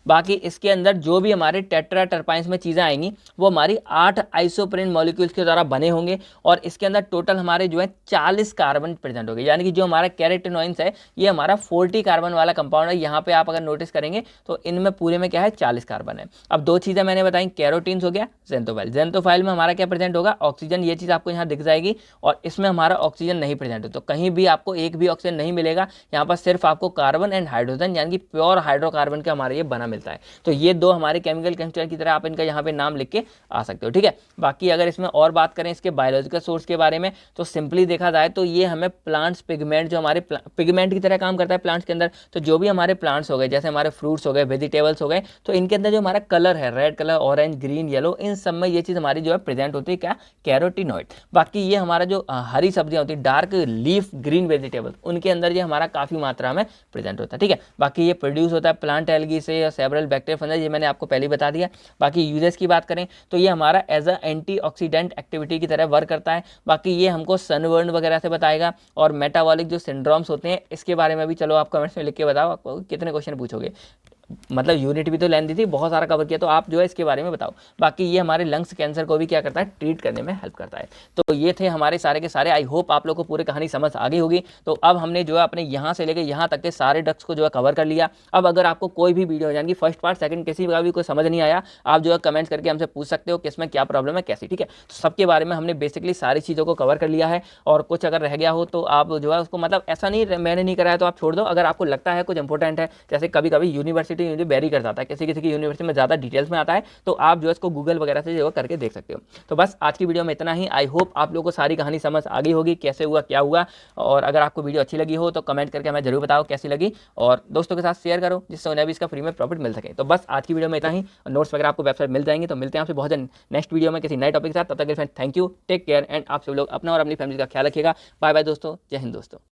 बाकी इसके अंदर जो भी हमारे टेट्राटर्पाइंस में चीज़ें आएंगी वो हमारी 8 आइसोप्रीन मॉलिक्यूल्स के द्वारा बने होंगे, और इसके अंदर टोटल हमारे जो है 40 कार्बन प्रेजेंट होंगे, यानी कि जो हमारा कैरोटीनॉइड्स है ये हमारा 40 कार्बन वाला कंपाउंड है। यहाँ पे आप अगर नोटिस करेंगे तो इनमें पूरे में क्या है, 40 कार्बन है। अब दो चीज़ें मैंने बताई, कैरोटीन्स हो गया, जेंथोफाइल। जेंथोफाइल में हमारा क्या प्रेजेंट होगा, ऑक्सीजन, ये चीज़ आपको यहाँ दिख जाएगी, और इसमें हमारा ऑक्सीजन नहीं प्रेजेंट हो, तो कहीं भी आपको एक भी ऑक्सीजन नहीं मिलेगा। यहाँ पर सिर्फ आपको कार्बन एंड हाइड्रोजन यानी कि प्योर हाइड्रोकार्बन का हमारा ये बना मिलता है। तो ये दो हमारे केमिकल कंस्ट्रक्चर की तरह आप इनका यहाँ पे नाम लिख के आ सकते हो, ठीक है। बाकी अगर इसमें और बात करें इसके बायोलॉजिकल सोर्स के बारे में, तो सिंपली देखा जाए तो ये हमें प्लांट्स पिगमेंट, जो हमारे पिगमेंट की तरह काम करता है प्लांट्स के अंदर। तो जो भी हमारे प्लांट्स हो गए, जैसे हमारे फ्रूट्स हो गए, वेजिटेबल्स हो गए, तो इनके अंदर जो हमारा कलर है, red colour, orange, green, yellow, इन सब में ये चीज़ हमारी जो है प्रेजेंट होती है, क्या, कैरोटीनॉइड। बाकी ये हमारा जो हरी सब्जियां होती है, डार्क लीफ ग्रीन वेजिटेबल्स, उनके अंदर ये हमारा काफ़ी मात्रा में प्रेजेंट होता है, ठीक है। बाकी ये प्रोड्यूस होता है प्लांट एल्गी से या सेवरल बैक्टीरिया फंजाई, ये मैंने आपको पहले ही बता दिया। बाकी यूजेस की बात करें तो ये हमारा एज अ एंटीऑक्सीडेंट एक्टिविटी की तरह वर्क करता है। बाकी ये हमको सनबर्न वगैरह से बताएगा, और मेटाबॉलिक जो सिंड्रोम्स होते हैं इसके बारे में भी चलो आप कमेंट्स में लिख के बताओ, आपको कितने क्वेश्चन पूछोगे, मतलब यूनिट भी तो लेंदी थी, बहुत सारा कवर किया, तो आप जो है इसके बारे में बताओ। बाकी ये हमारे लंग्स कैंसर को भी क्या करता है, ट्रीट करने में हेल्प करता है। तो ये थे हमारे सारे के सारे, आई होप आप लोग को पूरी कहानी समझ आ गई होगी। तो अब हमने जो है अपने यहाँ से लेकर यहाँ तक के सारे ड्रग्स को जो है कवर कर लिया। अब अगर आपको कोई भी वीडियो यानी कि फर्स्ट पार्ट सेकंड किसी का भी कोई समझ नहीं आया, आप जो है कमेंट्स करके हमसे पूछ सकते हो कि इसमें क्या प्रॉब्लम है, कैसी, ठीक है। तो सबके बारे में हमने बेसिकली सारी चीज़ों को कवर कर लिया है, और कुछ अगर रह गया हो तो आप जो है उसको, मतलब ऐसा नहीं मैंने नहीं कराया तो आप छोड़ दो। अगर आपको लगता है कुछ इंपॉर्टेंट है, जैसे कभी कभी यूनिवर्सिटी वेरी करता है, किसी किसी की यूनिवर्सिटी में ज़्यादा डिटेल्स में आता है, तो आप जो है इसको गूगल वगैरह से जो करके देख सकते हो। तो बस आज की वीडियो में इतना ही। आई होप आप लोगों को सारी कहानी समझ आ गई होगी, कैसे हुआ क्या हुआ। और अगर आपको वीडियो अच्छी लगी हो तो कमेंट करके हमें जरूर बताओ कैसी लगी, और दोस्तों के साथ शेयर करो जिससे उन्हें भी इसका फ्री में प्रॉफिट मिल सके। तो बस आज की वीडियो में इतना ही। नोट्स वगैरह आपको वेबसाइट मिल जाएंगे। तो मिलते हैं आपसे बहुत जल्द नेक्स्ट वीडियो में किसी नए टॉपिक के साथ। तब तक के लिए thank you, take care, and आप सब लोग अपना और अपनी फैमिली का ख्याल रखिएगा। बाय बाय दोस्तों, जय हिंद दोस्तों।